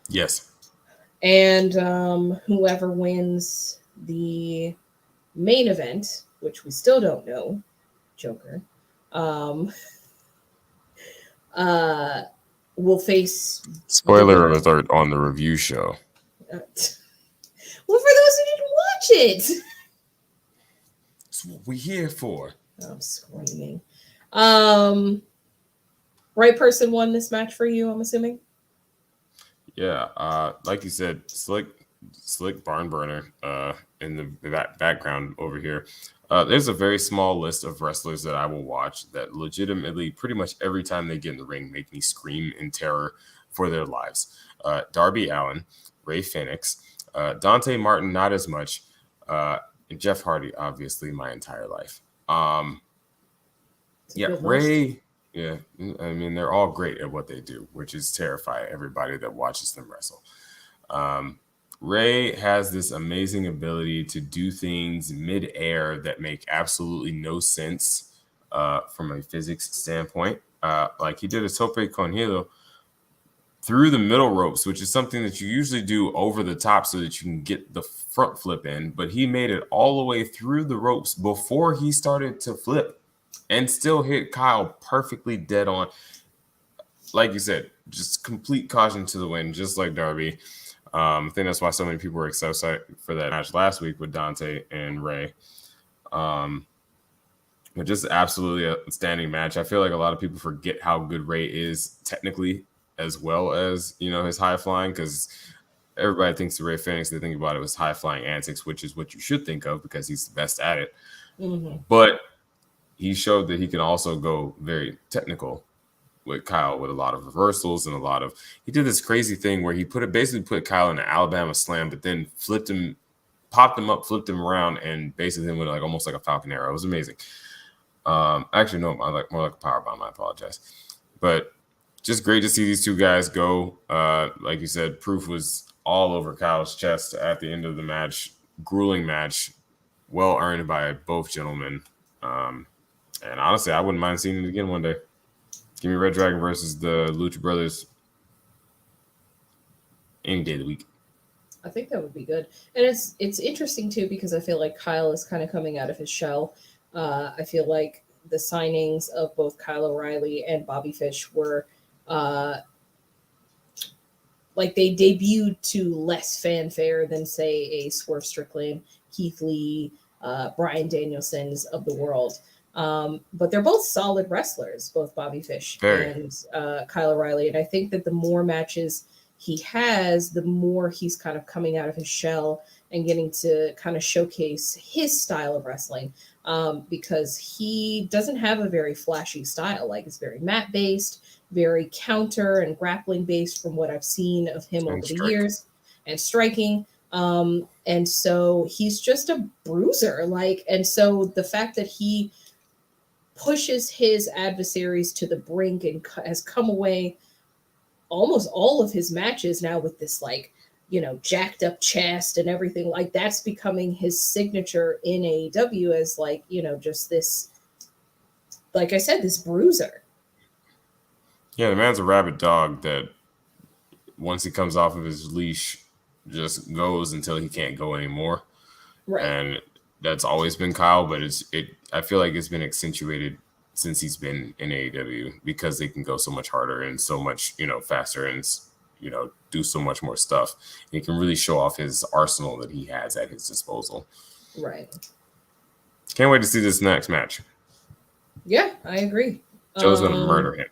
Yes. And whoever wins the main event, which we still don't know, Joker, will face... Spoiler alert on the review show. Well, for those who didn't watch it. That's what we're here for. I'm screaming. Right person won this match for you, I'm assuming? Yeah, like you said, slick barn burner in the background over here. There's a very small list of wrestlers that I will watch that legitimately pretty much every time they get in the ring make me scream in terror for their lives. Darby Allin, Ray Phoenix, Dante Martin, not as much, and Jeff Hardy, obviously, my entire life. Ray... Yeah, I mean, they're all great at what they do, which is terrify everybody that watches them wrestle. Ray has this amazing ability to do things mid-air that make absolutely no sense from a physics standpoint. Like he did a tope con hilo through the middle ropes, which is something that you usually do over the top so that you can get the front flip in. But he made it all the way through the ropes before he started to flip, and still hit Kyle perfectly dead on. Like you said, just complete caution to the wind, just like Darby. I think that's why so many people were excited for that match last week with Dante and Ray. But just absolutely a standing match. I feel like a lot of people forget how good Ray is technically, as well as, his high flying, because everybody thinks of Ray Phoenix, they think about it as high flying antics, which is what you should think of because he's the best at it. Mm-hmm. But he showed that he can also go very technical with Kyle, with a lot of reversals and he did this crazy thing where he basically put Kyle in an Alabama slam, but then flipped him, popped him up, flipped him around, and basically him with almost like a Falcon Arrow. It was amazing. Actually, no, more like a powerbomb. I apologize, but just great to see these two guys go. Like you said, proof was all over Kyle's chest at the end of the match. Grueling match, well earned by both gentlemen. And honestly, I wouldn't mind seeing it again one day. Give me Red Dragon versus the Lucha Brothers any day of the week. I think that would be good. And it's interesting, too, because I feel like Kyle is kind of coming out of his shell. I feel like the signings of both Kyle O'Reilly and Bobby Fish were like they debuted to less fanfare than, say, a Swerve Strickland, Keith Lee, Bryan Danielson's of the world. But they're both solid wrestlers, both Bobby Fish and Kylo Reilly. And I think that the more matches he has, the more he's kind of coming out of his shell and getting to kind of showcase his style of wrestling, because he doesn't have a very flashy style. Like, it's very mat based, very counter and grappling based from what I've seen of him over the years, and striking. And so he's just a bruiser. Like, and so the fact that he pushes his adversaries to the brink and has come away almost all of his matches now with this, like, you know, jacked up chest and everything, like that's becoming his signature in AEW as, like, you know, just this, like I said, this bruiser. Yeah, the man's a rabid dog that once he comes off of his leash just goes until he can't go anymore. Right. And that's always been Kyle, but I feel like it's been accentuated since he's been in AEW because they can go so much harder and so much, you know, faster and, you know, do so much more stuff. He can really show off his arsenal that he has at his disposal. Right. Can't wait to see this next match. Yeah, I agree. Joe's gonna murder him.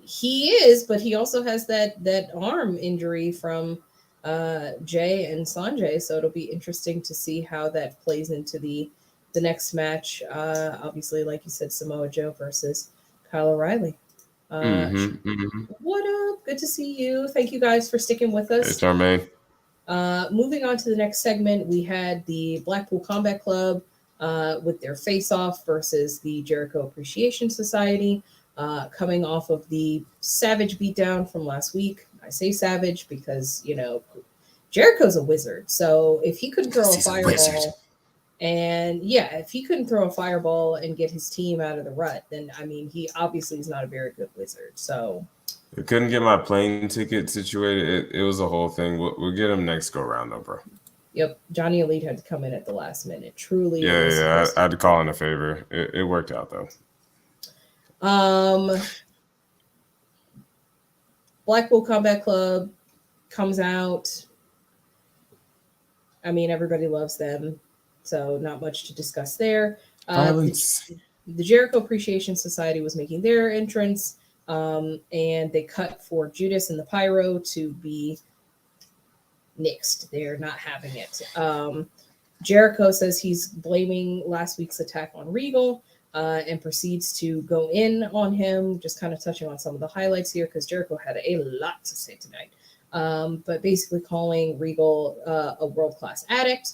He is, but he also has that arm injury from Jay and Sanjay, so it'll be interesting to see how that plays into the next match. Obviously, like you said, Samoa Joe versus Kylo Reilly. What up? Good to see you. Thank you guys for sticking with us. It's our main. Moving on to the next segment, we had the Blackpool Combat Club with their face-off versus the Jericho Appreciation Society, coming off of the Savage beatdown from last week. I say Savage because, you know, Jericho's a wizard. So if he could throw a fireball, and yeah, if he couldn't throw a fireball and get his team out of the rut, then, I mean, he obviously is not a very good wizard. So I couldn't get my plane ticket situated. It was a whole thing. We'll get him next go round though, bro. Yep, Johnny Elite had to come in at the last minute. Truly, yeah. I had to call in a favor. It worked out though. Blackpool Combat Club comes out. I mean, everybody loves them, so not much to discuss there. Violence. The Jericho Appreciation Society was making their entrance, and they cut for Judas and the Pyro to be nixed. They're not having it. Jericho says he's blaming last week's attack on Regal, and proceeds to go in on him, just kind of touching on some of the highlights here because Jericho had a lot to say tonight. But basically calling Regal a world-class addict.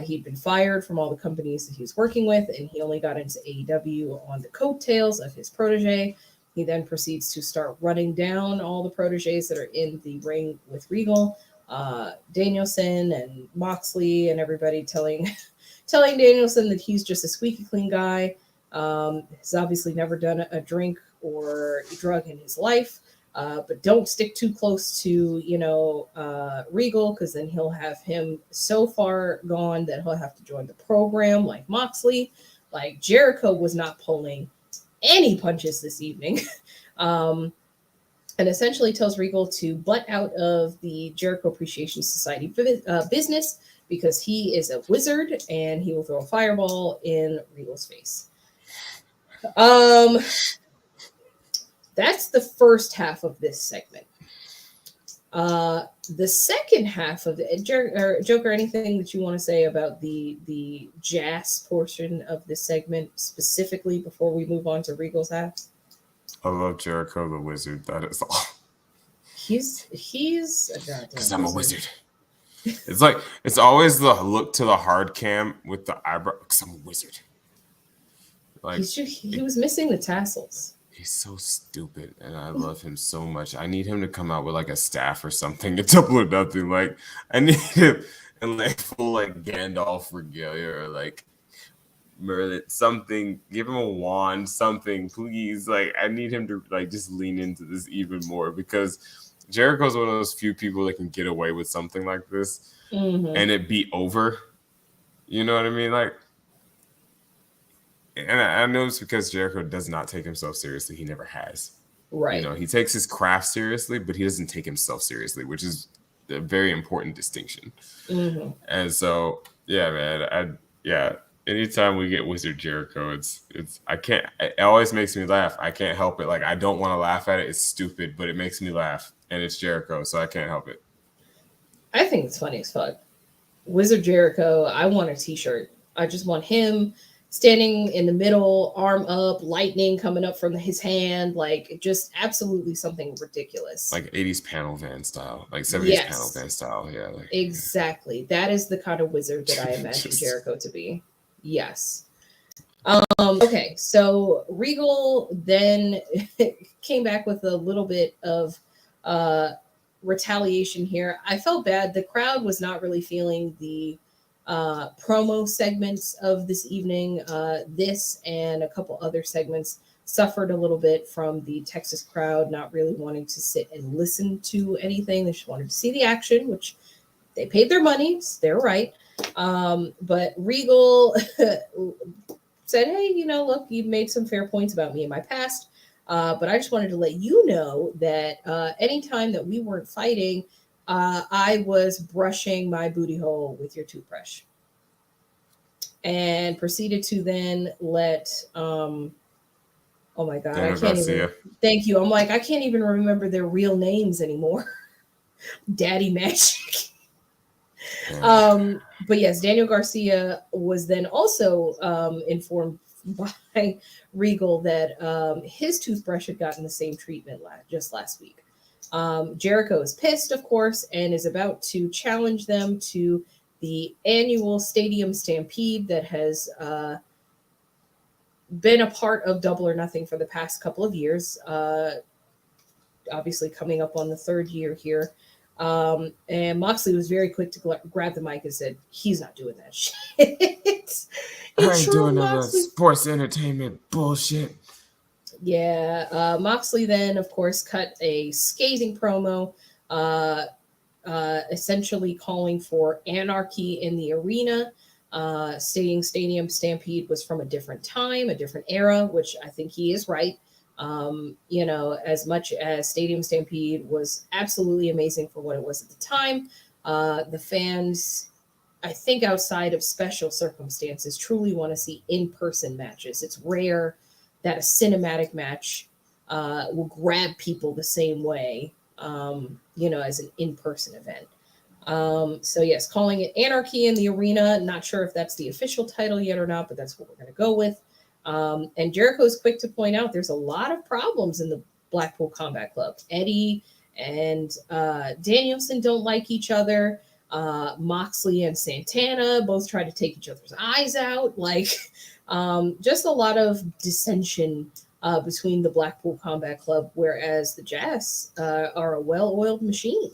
He'd been fired from all the companies that he was working with, and he only got into AEW on the coattails of his protege. He then proceeds to start running down all the proteges that are in the ring with Regal. Danielson and Moxley and everybody telling Danielson that he's just a squeaky clean guy. He's obviously never done a drink or drug in his life. But don't stick too close to, Regal, because then he'll have him so far gone that he'll have to join the program like Moxley. Like, Jericho was not pulling any punches this evening. And essentially tells Regal to butt out of the Jericho Appreciation Society business because he is a wizard and he will throw a fireball in Regal's face. That's the first half of this segment. The second half of it, Joker, anything that you want to say about the jazz portion of this segment specifically before we move on to Regal's half? I love Jericho the Wizard. That is all. He's a goddamn because I'm a wizard. It's like it's always the look to the hard cam with the eyebrow. Because I'm a wizard. Like he was missing the tassels. He's so stupid, and I love him so much. I need him to come out with like a staff or something. It's Double or Nothing. Like I need him in like full like Gandalf regalia or like Merlin something. Give him a wand, something, please. Like I need him to like just lean into this even more because Jericho's one of those few people that can get away with something like this and it be over. You know what I mean? Like. And I know it's because Jericho does not take himself seriously. He never has. Right. He takes his craft seriously, but he doesn't take himself seriously, which is a very important distinction. And so, yeah, man. anytime we get Wizard Jericho, it's I can't. It always makes me laugh. I can't help it. Like I don't want to laugh at it. It's stupid, but it makes me laugh, and it's Jericho, so I can't help it. I think it's funny as fuck. Wizard Jericho, I want a t-shirt. I just want him standing in the middle, arm up, lightning coming up from his hand, like just absolutely something ridiculous. Like 80s panel van style, like 70s panel van style. Yeah. Like, exactly. That is the kind of wizard that I imagine Jericho to be. Yes. Okay, so Regal then came back with a little bit of retaliation here. I felt bad. The crowd was not really feeling the promo segments of this evening. This and a couple other segments suffered a little bit from the Texas crowd not really wanting to sit and listen to anything. They just wanted to see the action, which they paid their money. So they're right. But Regal said, hey, look, you've made some fair points about me in my past. But I just wanted to let you know that anytime that we weren't fighting, I was brushing my booty hole with your toothbrush. And proceeded to then let, oh my God, I can't even, thank you. I'm like, I can't even remember their real names anymore. Daddy Magic. But yes, Daniel Garcia was then also informed by Regal that his toothbrush had gotten the same treatment just last week. Jericho is pissed, of course, and is about to challenge them to the annual Stadium Stampede that has been a part of Double or Nothing for the past couple of years. Obviously coming up on the third year here. And Moxley was very quick to grab the mic and said, he's not doing that shit. I ain't doing none of that sports entertainment bullshit. Yeah. Moxley then, of course, cut a scathing promo, essentially calling for anarchy in the arena, stating Stadium Stampede was from a different time, a different era, which I think he is right. As much as Stadium Stampede was absolutely amazing for what it was at the time, the fans, I think outside of special circumstances, truly want to see in-person matches. It's rare that a cinematic match will grab people the same way, as an in-person event. So yes, calling it Anarchy in the Arena. Not sure if that's the official title yet or not, but that's what we're going to go with. And Jericho's quick to point out there's a lot of problems in the Blackpool Combat Club. Eddie and Danielson don't like each other. Moxley and Santana both try to take each other's eyes out. Just a lot of dissension between the Blackpool Combat Club, whereas the Jazz are a well-oiled machine.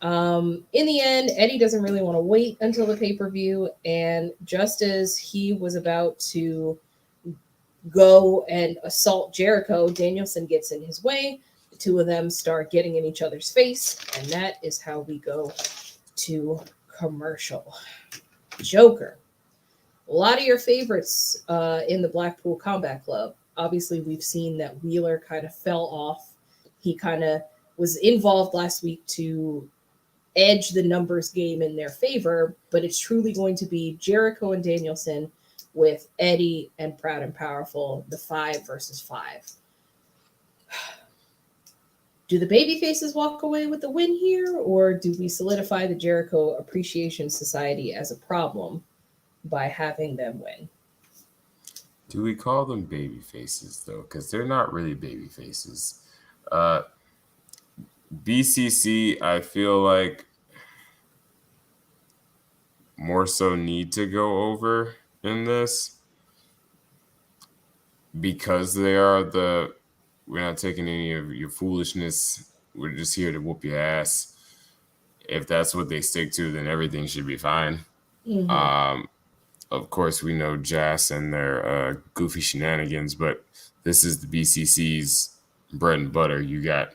In the end, Eddie doesn't really want to wait until the pay-per-view, and just as he was about to go and assault Jericho, Danielson gets in his way. The two of them start getting in each other's face, and that is how we go to commercial. Joker. A lot of your favorites in the Blackpool Combat Club. Obviously, we've seen that Wheeler kind of fell off. He kind of was involved last week to edge the numbers game in their favor, but it's truly going to be Jericho and Danielson with Eddie and Proud and Powerful, the 5 versus 5. Do the baby faces walk away with the win here, or do we solidify the Jericho Appreciation Society as a problem by having them win? Do we call them baby faces, though? Because they're not really baby faces. BCC, I feel like, more so need to go over in this because they are we're not taking any of your foolishness. We're just here to whoop your ass. If that's what they stick to, then everything should be fine. Mm-hmm. Of course, we know Jazz and their goofy shenanigans, but this is the BCC's bread and butter. You got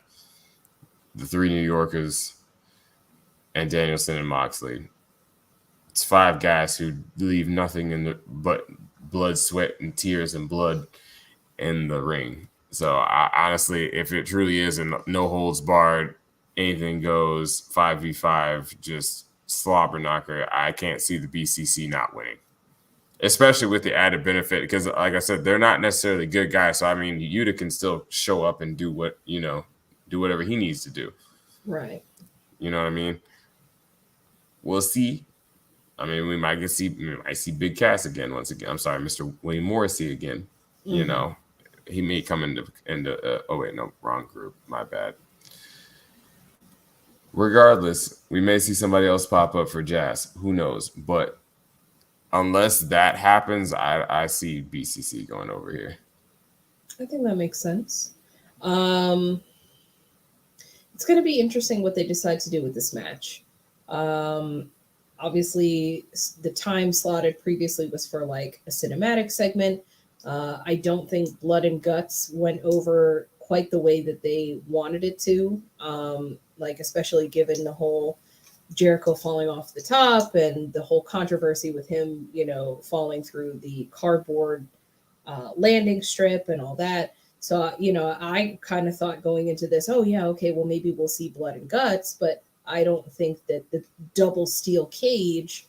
the 3 New Yorkers and Danielson and Moxley. It's 5 guys who leave nothing but blood, sweat, and tears and blood in the ring. So honestly, if it truly is a no holds barred, anything goes 5v5, just slobber knocker, I can't see the BCC not winning. especially with the added benefit, because like I said, they're not necessarily good guys. So I mean, Yuta can still show up and do whatever he needs to do. Right. You know what I mean? We'll see. I mean, we might see Big Cass again once again. I'm sorry, Mr. William Morrissey again. You know, he may come into. Oh wait, no, wrong group. My bad. Regardless, we may see somebody else pop up for Jazz. Who knows? But unless that happens, I see BCC going over here. I think that makes sense. It's going to be interesting what they decide to do with this match. Obviously, the time slotted previously was for like a cinematic segment. I don't think Blood and Guts went over quite the way that they wanted it to. Like, especially given the whole Jericho falling off the top and the whole controversy with him, falling through the cardboard landing strip and all that. So, I kind of thought going into this, oh yeah, okay, well maybe we'll see Blood and Guts, but I don't think that the double steel cage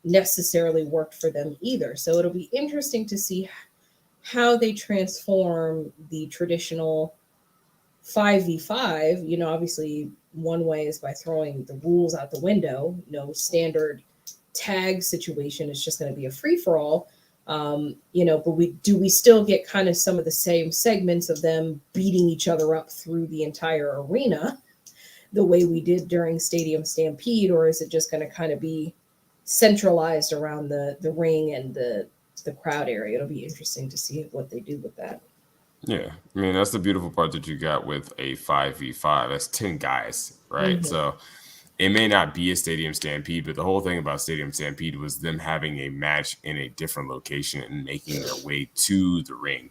necessarily worked for them either. So it'll be interesting to see how they transform the traditional 5v5. But one way is by throwing the rules out the window. No standard tag situation. It's just going to be a free-for-all. But we still get kind of some of the same segments of them beating each other up through the entire arena the way we did during Stadium Stampede, or is it just going to kind of be centralized around the ring and the crowd area? It'll be interesting to see what they do with that. Yeah, I mean, that's the beautiful part that you got with a 5v5. That's 10 guys, right? So it may not be a Stadium Stampede, but the whole thing about Stadium Stampede was them having a match in a different location and making their way to the ring.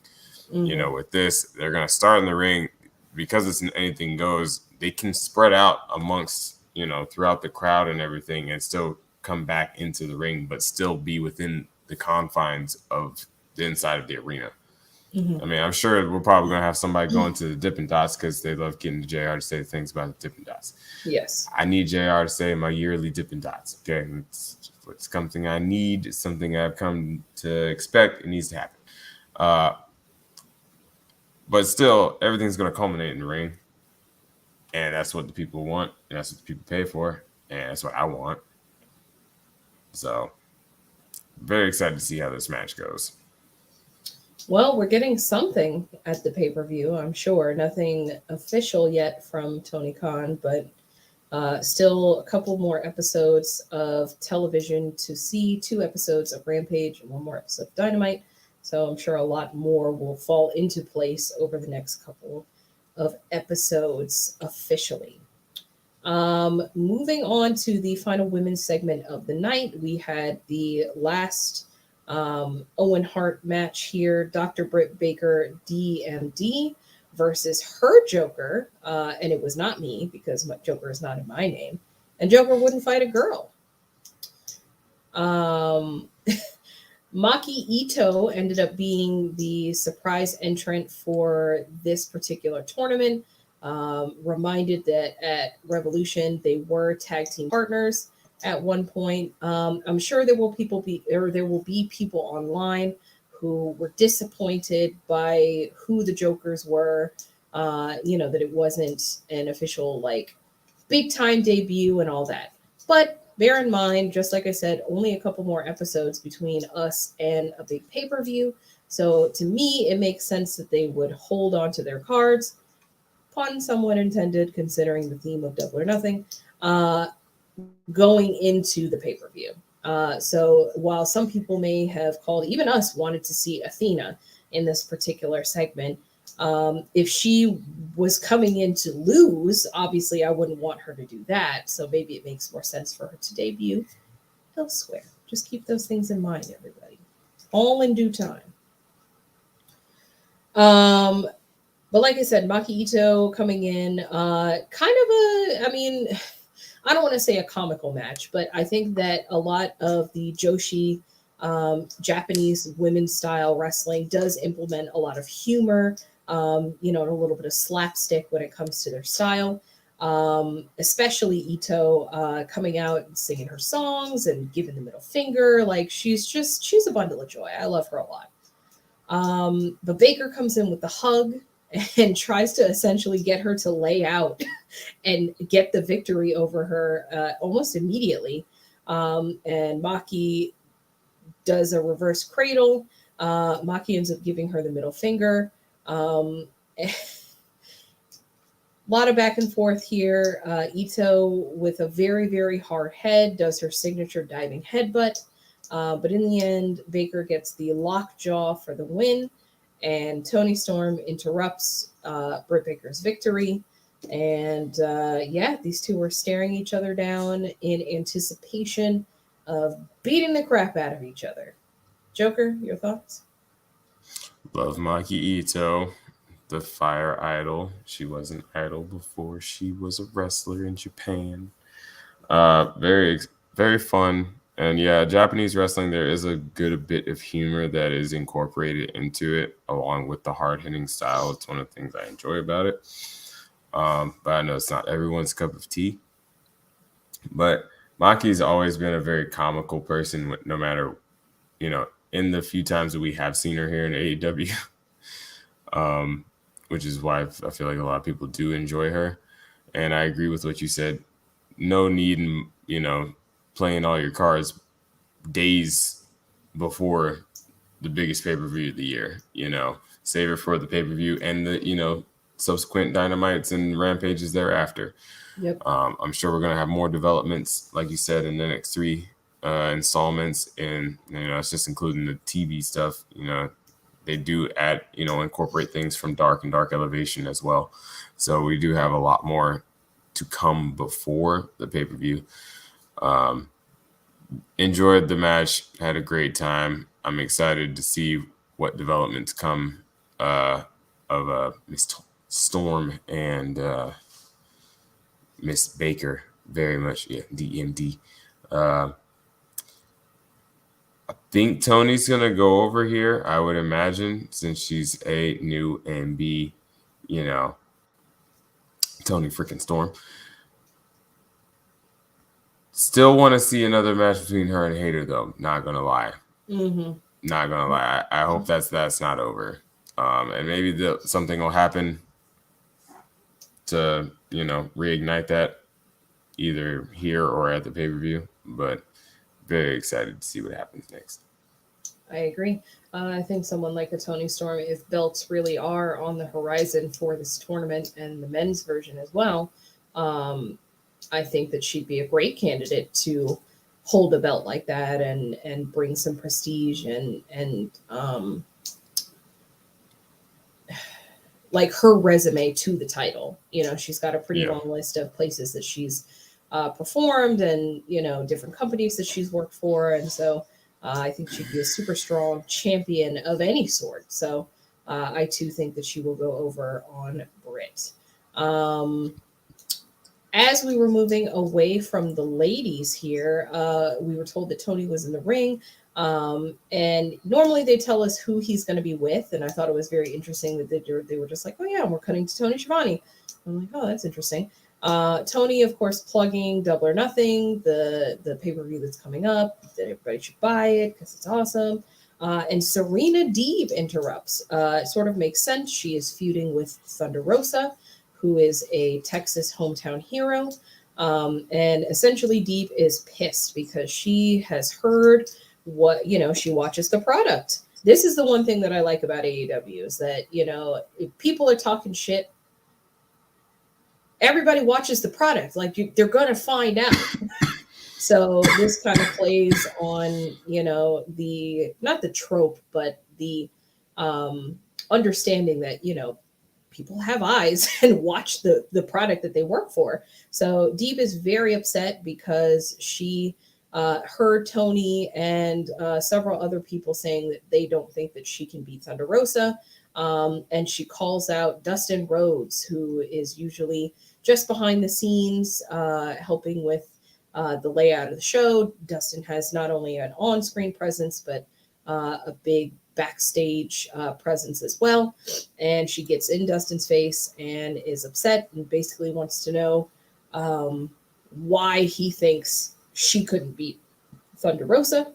With this, they're going to start in the ring. Because it's an anything goes, they can spread out amongst, throughout the crowd and everything and still come back into the ring, but still be within the confines of the inside of the arena. I mean, I'm sure we're probably going to have somebody going to the Dippin' Dots because they love getting JR to say things about the Dippin' Dots. Yes. I need JR to say my yearly Dippin' Dots. Okay. It's something I need. It's something I've come to expect. It needs to happen. But still, everything's going to culminate in the ring. And that's what the people want. And that's what the people pay for. And that's what I want. So, very excited to see how this match goes. Well, we're getting something at the pay-per-view, I'm sure. Nothing official yet from Tony Khan, but still a couple more episodes of television to see, 2 episodes of Rampage and 1 more episode of Dynamite. So I'm sure a lot more will fall into place over the next couple of episodes officially. Moving on to the final women's segment of the night, we had the last Owen Hart match here. Dr. Britt Baker, DMD, versus her Joker. And it was not me because my Joker is not in my name. And Joker wouldn't fight a girl. Maki Ito ended up being the surprise entrant for this particular tournament. Reminded that at Revolution they were tag team partners at one point. I'm sure there will be people online who were disappointed by who the Jokers were. That it wasn't an official big time debut and all that. But bear in mind, just like I said, only a couple more episodes between us and a big pay-per-view. So to me, it makes sense that they would hold on to their cards. Pun somewhat intended, considering the theme of Double or Nothing, going into the pay-per-view. So while some people may have called, even us wanted to see Athena in this particular segment, if she was coming in to lose, obviously I wouldn't want her to do that. So maybe it makes more sense for her to debut elsewhere. Just keep those things in mind, everybody. All in due time. But like I said, Maki Ito coming in, I don't want to say a comical match, but I think that a lot of the Joshi Japanese women's style wrestling does implement a lot of humor, and a little bit of slapstick when it comes to their style. especially Ito coming out and singing her songs and giving the middle finger. Like she's a bundle of joy. I love her a lot. But Baker comes in with the hug and tries to essentially get her to lay out and get the victory over her almost immediately. And Maki does a reverse cradle. Maki ends up giving her the middle finger. A lot of back and forth here. Ito, with a very, very hard head, does her signature diving headbutt. But in the end, Baker gets the lockjaw for the win, and Toni Storm interrupts Britt Baker's victory. And these two were staring each other down in anticipation of beating the crap out of each other. Joker, your thoughts? Love Maki Ito, the fire idol. She was an idol before she was a wrestler in Japan. Very, very fun. And yeah, Japanese wrestling, there is a good bit of humor that is incorporated into it, along with the hard-hitting style. It's one of the things I enjoy about it. But I know it's not everyone's cup of tea. But Maki's always been a very comical person, no matter, in the few times that we have seen her here in AEW, which is why I feel like a lot of people do enjoy her. And I agree with what you said. No need in, playing all your cards days before the biggest pay-per-view of the year. Save it for the pay-per-view and the, subsequent Dynamites and Rampages thereafter. Yep. I'm sure we're going to have more developments, like you said, in the next 3 installments. And, it's just including the TV stuff. They do add, incorporate things from Dark and Dark Elevation as well. So we do have a lot more to come before the pay-per-view. Enjoyed the match, had a great time. I'm excited to see what developments come of Miss Storm and Miss Baker. Very much, DMD. I think Tony's gonna go over here, I would imagine, since she's A, new, and B, Tony freaking Storm. Still want to see another match between her and Hayter, though. Not gonna lie. Mm-hmm. Not gonna lie. I hope that's not over. And maybe something will happen to reignite that either here or at the pay-per-view. But very excited to see what happens next. I agree. I think someone like a Toni Storm, if belts really are on the horizon for this tournament and the men's version as well, I think that she'd be a great candidate to hold a belt like that and bring some prestige and like her resume to the title. She's got a pretty long list of places that she's performed and, different companies that she's worked for. And so I think she'd be a super strong champion of any sort. So I too think that she will go over on Britt. As we were moving away from the ladies here, we were told that Tony was in the ring. And normally they tell us who he's going to be with. And I thought it was very interesting that they were just like, oh yeah, we're cutting to Tony Schiavone. I'm like, oh, that's interesting. Tony, of course, plugging Double or Nothing, the pay-per-view that's coming up, that everybody should buy it because it's awesome. And Serena Deeb interrupts. It sort of makes sense. She is feuding with Thunder Rosa, who is a Texas hometown hero. And essentially Deeb is pissed because she has heard what, she watches the product. This is the one thing that I like about AEW is that, if people are talking shit, everybody watches the product. Like they're going to find out. So this kind of plays on, not the trope, but the understanding that, people have eyes and watch the product that they work for. So Deeb is very upset because she heard Tony and several other people saying that they don't think that she can beat Thunder Rosa. And she calls out Dustin Rhodes, who is usually just behind the scenes, helping with the layout of the show. Dustin has not only an on-screen presence, but a big backstage presence as well. And she gets in Dustin's face and is upset and basically wants to know why he thinks she couldn't beat Thunder Rosa.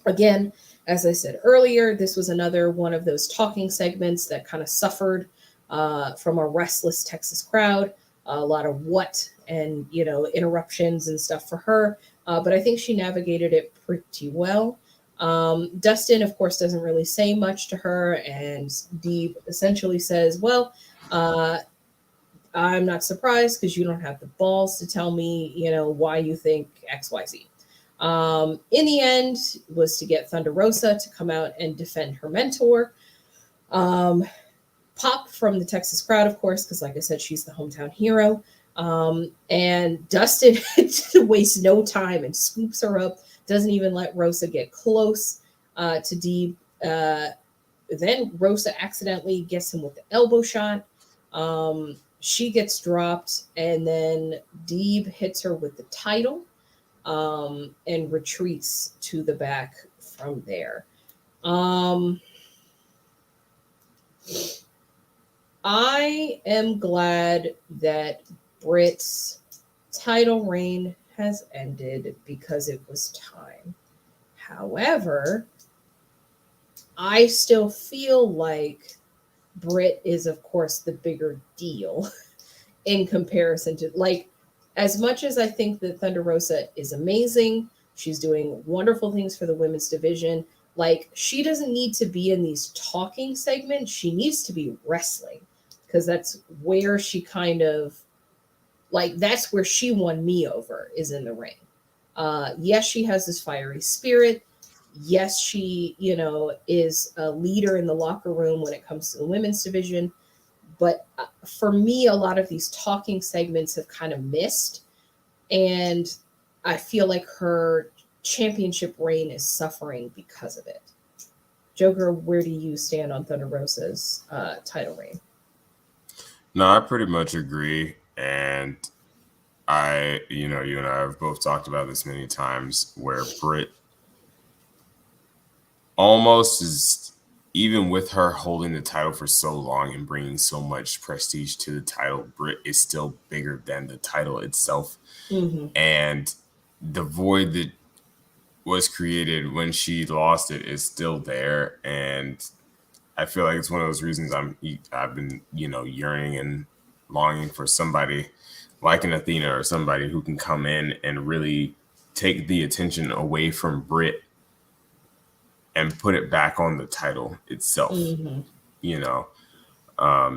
Again, as I said earlier, this was another one of those talking segments that kind of suffered from a restless Texas crowd. A lot of what and, interruptions and stuff for her. But I think she navigated it pretty well. Dustin, of course, doesn't really say much to her. And Deeb essentially says, well, I'm not surprised because you don't have the balls to tell me, why you think XYZ. In the end, was to get Thunder Rosa to come out and defend her mentor. Pop from the Texas crowd, of course, because like I said, she's the hometown hero. And Dustin wastes no time and scoops her up, doesn't even let Rosa get close to Deeb. Then Rosa accidentally gets him with the elbow shot. She gets dropped, and then Deeb hits her with the title and retreats to the back from there. I am glad that Britt's title reign has ended because it was time. However, I still feel like Britt is, of course, the bigger deal in comparison to, like, as much as I think that Thunder Rosa is amazing, she's doing wonderful things for the women's division. Like, she doesn't need to be in these talking segments. She needs to be wrestling because that's where she kind of, like, that's where she won me over, is in the ring. Yes, she has this fiery spirit. Yes, she, is a leader in the locker room when it comes to the women's division. But for me, a lot of these talking segments have kind of missed. And I feel like her championship reign is suffering because of it. Joker, where do you stand on Thunder Rosa's title reign? No, I pretty much agree. And you and I have both talked about this many times where Britt almost is, even with her holding the title for so long and bringing so much prestige to the title, Britt is still bigger than the title itself. Mm-hmm. And the void that was created when she lost it is still there. And I feel like it's one of those reasons I've been, yearning and longing for somebody like an Athena or somebody who can come in and really take the attention away from Britt and put it back on the title itself. Mm-hmm.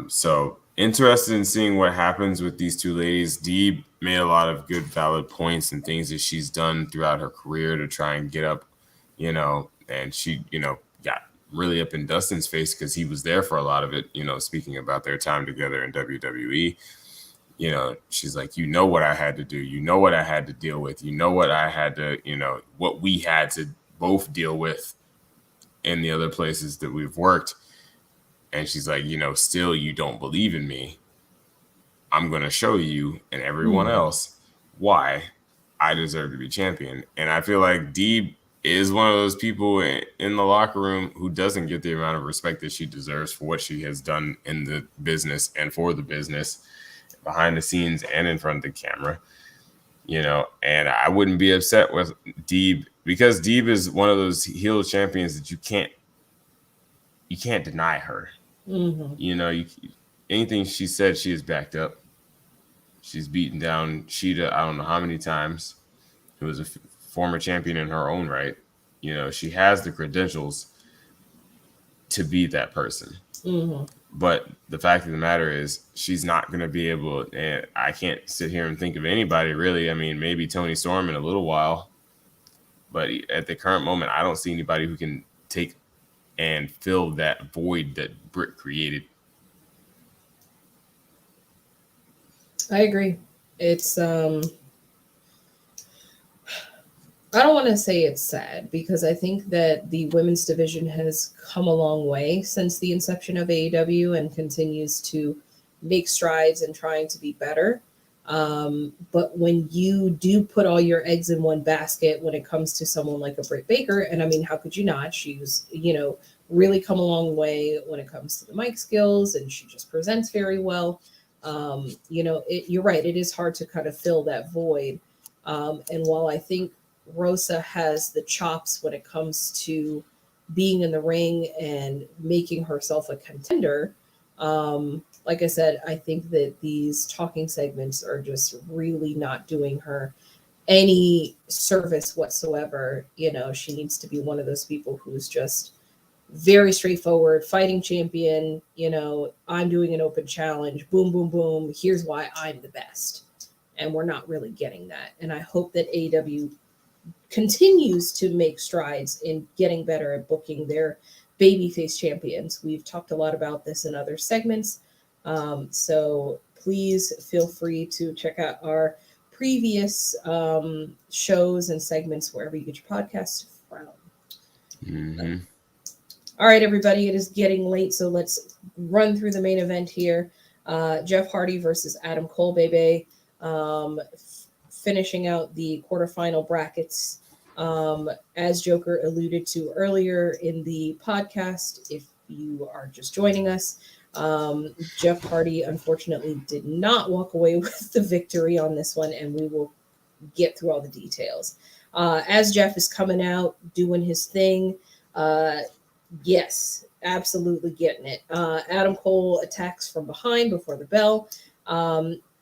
So interested in seeing what happens with these two ladies. Deeb made a lot of good, valid points and things that she's done throughout her career to try and get up, and she, got really up in Dustin's face because he was there for a lot of it, speaking about their time together in WWE. She's like, what I had to do, what I had to deal with, what I had to, what we had to both deal with in the other places that we've worked. And she's like, still you don't believe in me. I'm going to show you and everyone else why I deserve to be champion. And I feel like Deeb is one of those people in the locker room who doesn't get the amount of respect that she deserves for what she has done in the business and for the business, behind the scenes and in front of the camera. And I wouldn't be upset with Deeb because Deeb is one of those heel champions that you can't deny her. Mm-hmm. Anything she said, she is backed up. She's beaten down Sheeta, I don't know how many times, who was a former champion in her own right. She has the credentials to be that person. Mm-hmm. But the fact of the matter is she's not going to be able, and I can't sit here and think of anybody really. I mean, maybe Toni Storm in a little while, but at the current moment, I don't see anybody who can take and fill that void that Britt created. I agree. It's I don't want to say it's sad because I think that the women's division has come a long way since the inception of AEW and continues to make strides in trying to be better. But when you do put all your eggs in one basket when it comes to someone like a Britt Baker, and I mean, how could you not? She was, really come a long way when it comes to the mic skills, and she just presents very well. You're right. It is hard to kind of fill that void. And while I think Rosa has the chops when it comes to being in the ring and making herself a contender, like I said, I think that these talking segments are just really not doing her any service whatsoever. She needs to be one of those people who's just very straightforward, fighting champion. I'm doing an open challenge, boom, boom, boom. Here's why I'm the best. And we're not really getting that. And I hope that AEW continues to make strides in getting better at booking their babyface champions. We've talked a lot about this in other segments. So please feel free to check out our previous shows and segments wherever you get your podcasts from. Mm-hmm. All right, everybody, it is getting late, so let's run through the main event here. Jeff Hardy versus Adam Cole, baby. Finishing out the quarterfinal brackets. As Joker alluded to earlier in the podcast, if you are just joining us, Jeff Hardy unfortunately did not walk away with the victory on this one, and we will get through all the details. As Jeff is coming out, doing his thing, yes, absolutely getting it. Adam Cole attacks from behind before the bell.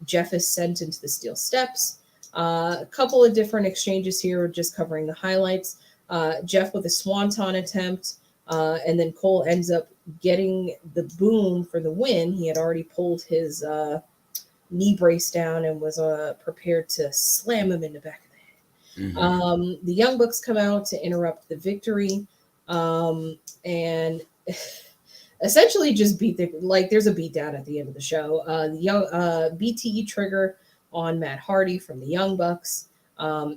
Jeff is sent into the steel steps. A couple of different exchanges here, just covering the highlights. Jeff with a swanton attempt, and then Cole ends up getting the boom for the win. He had already pulled his knee brace down and was prepared to slam him in the back of the head. Mm-hmm. The Young Bucks come out to interrupt the victory, and essentially just there's a beat down at the end of the show. The BTE trigger on Matt Hardy from the Young Bucks.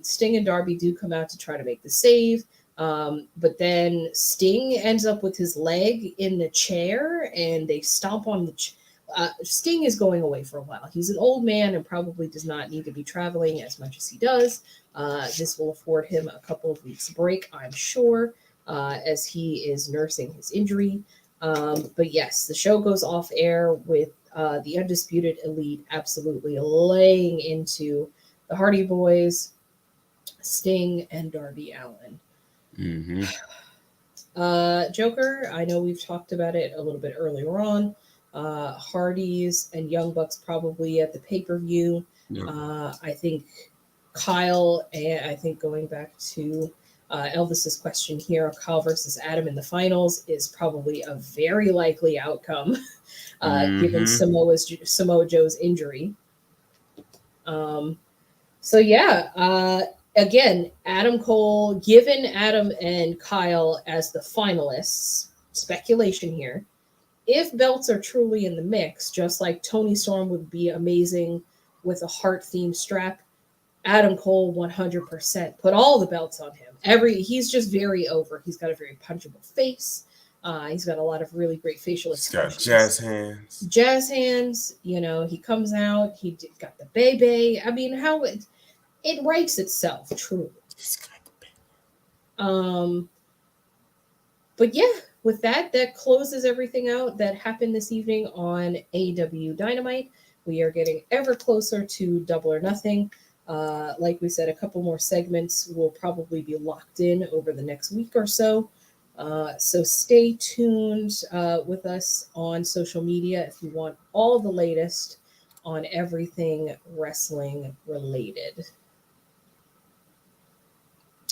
Sting and Darby do come out to try to make the save, but then Sting ends up with his leg in the chair, and they stomp on the Sting is going away for a while. He's an old man and probably does not need to be traveling as much as he does. This will afford him a couple of weeks break, I'm sure, as he is nursing his injury. But yes, the show goes off air with the Undisputed Elite absolutely laying into the Hardy Boys, Sting, and Darby Allin. Mm-hmm. Joker, I know we've talked about it a little bit earlier on. Hardys and Young Bucks probably at the pay-per-view. Yep. I think Kyle, and I think going back to Elvis's question here, Kyle versus Adam in the finals is probably a very likely outcome, given Samoa Joe's injury. Again, Adam Cole, given Adam and Kyle as the finalists, speculation here, if belts are truly in the mix, just like Tony Storm would be amazing with a Hart-themed strap, Adam Cole 100% put all the belts on him. He's just very over. He's got a very punchable face. He's got a lot of really great facial expressions. He's got jazz hands. Jazz hands. He comes out. He got the baby. I mean, how it writes itself, truly. But yeah, with that closes everything out that happened this evening on AEW Dynamite. We are getting ever closer to Double or Nothing. Like we said, a couple more segments will probably be locked in over the next week or so. So stay tuned with us on social media if you want all the latest on everything wrestling related.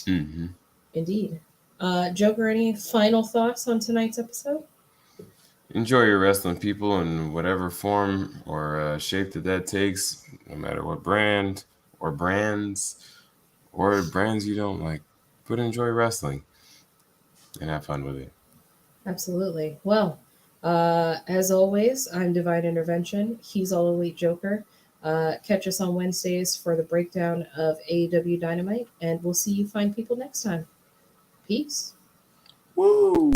Mm-hmm. Indeed. Joker, any final thoughts on tonight's episode? Enjoy your wrestling, people, in whatever form or shape that takes, no matter what brand or brands you don't like. But enjoy wrestling and have fun with it. Absolutely. Well, as always, I'm Divine Intervention. He's All Elite Joker. Catch us on Wednesdays for the breakdown of AEW Dynamite, and we'll see you fine people next time. Peace. Woo!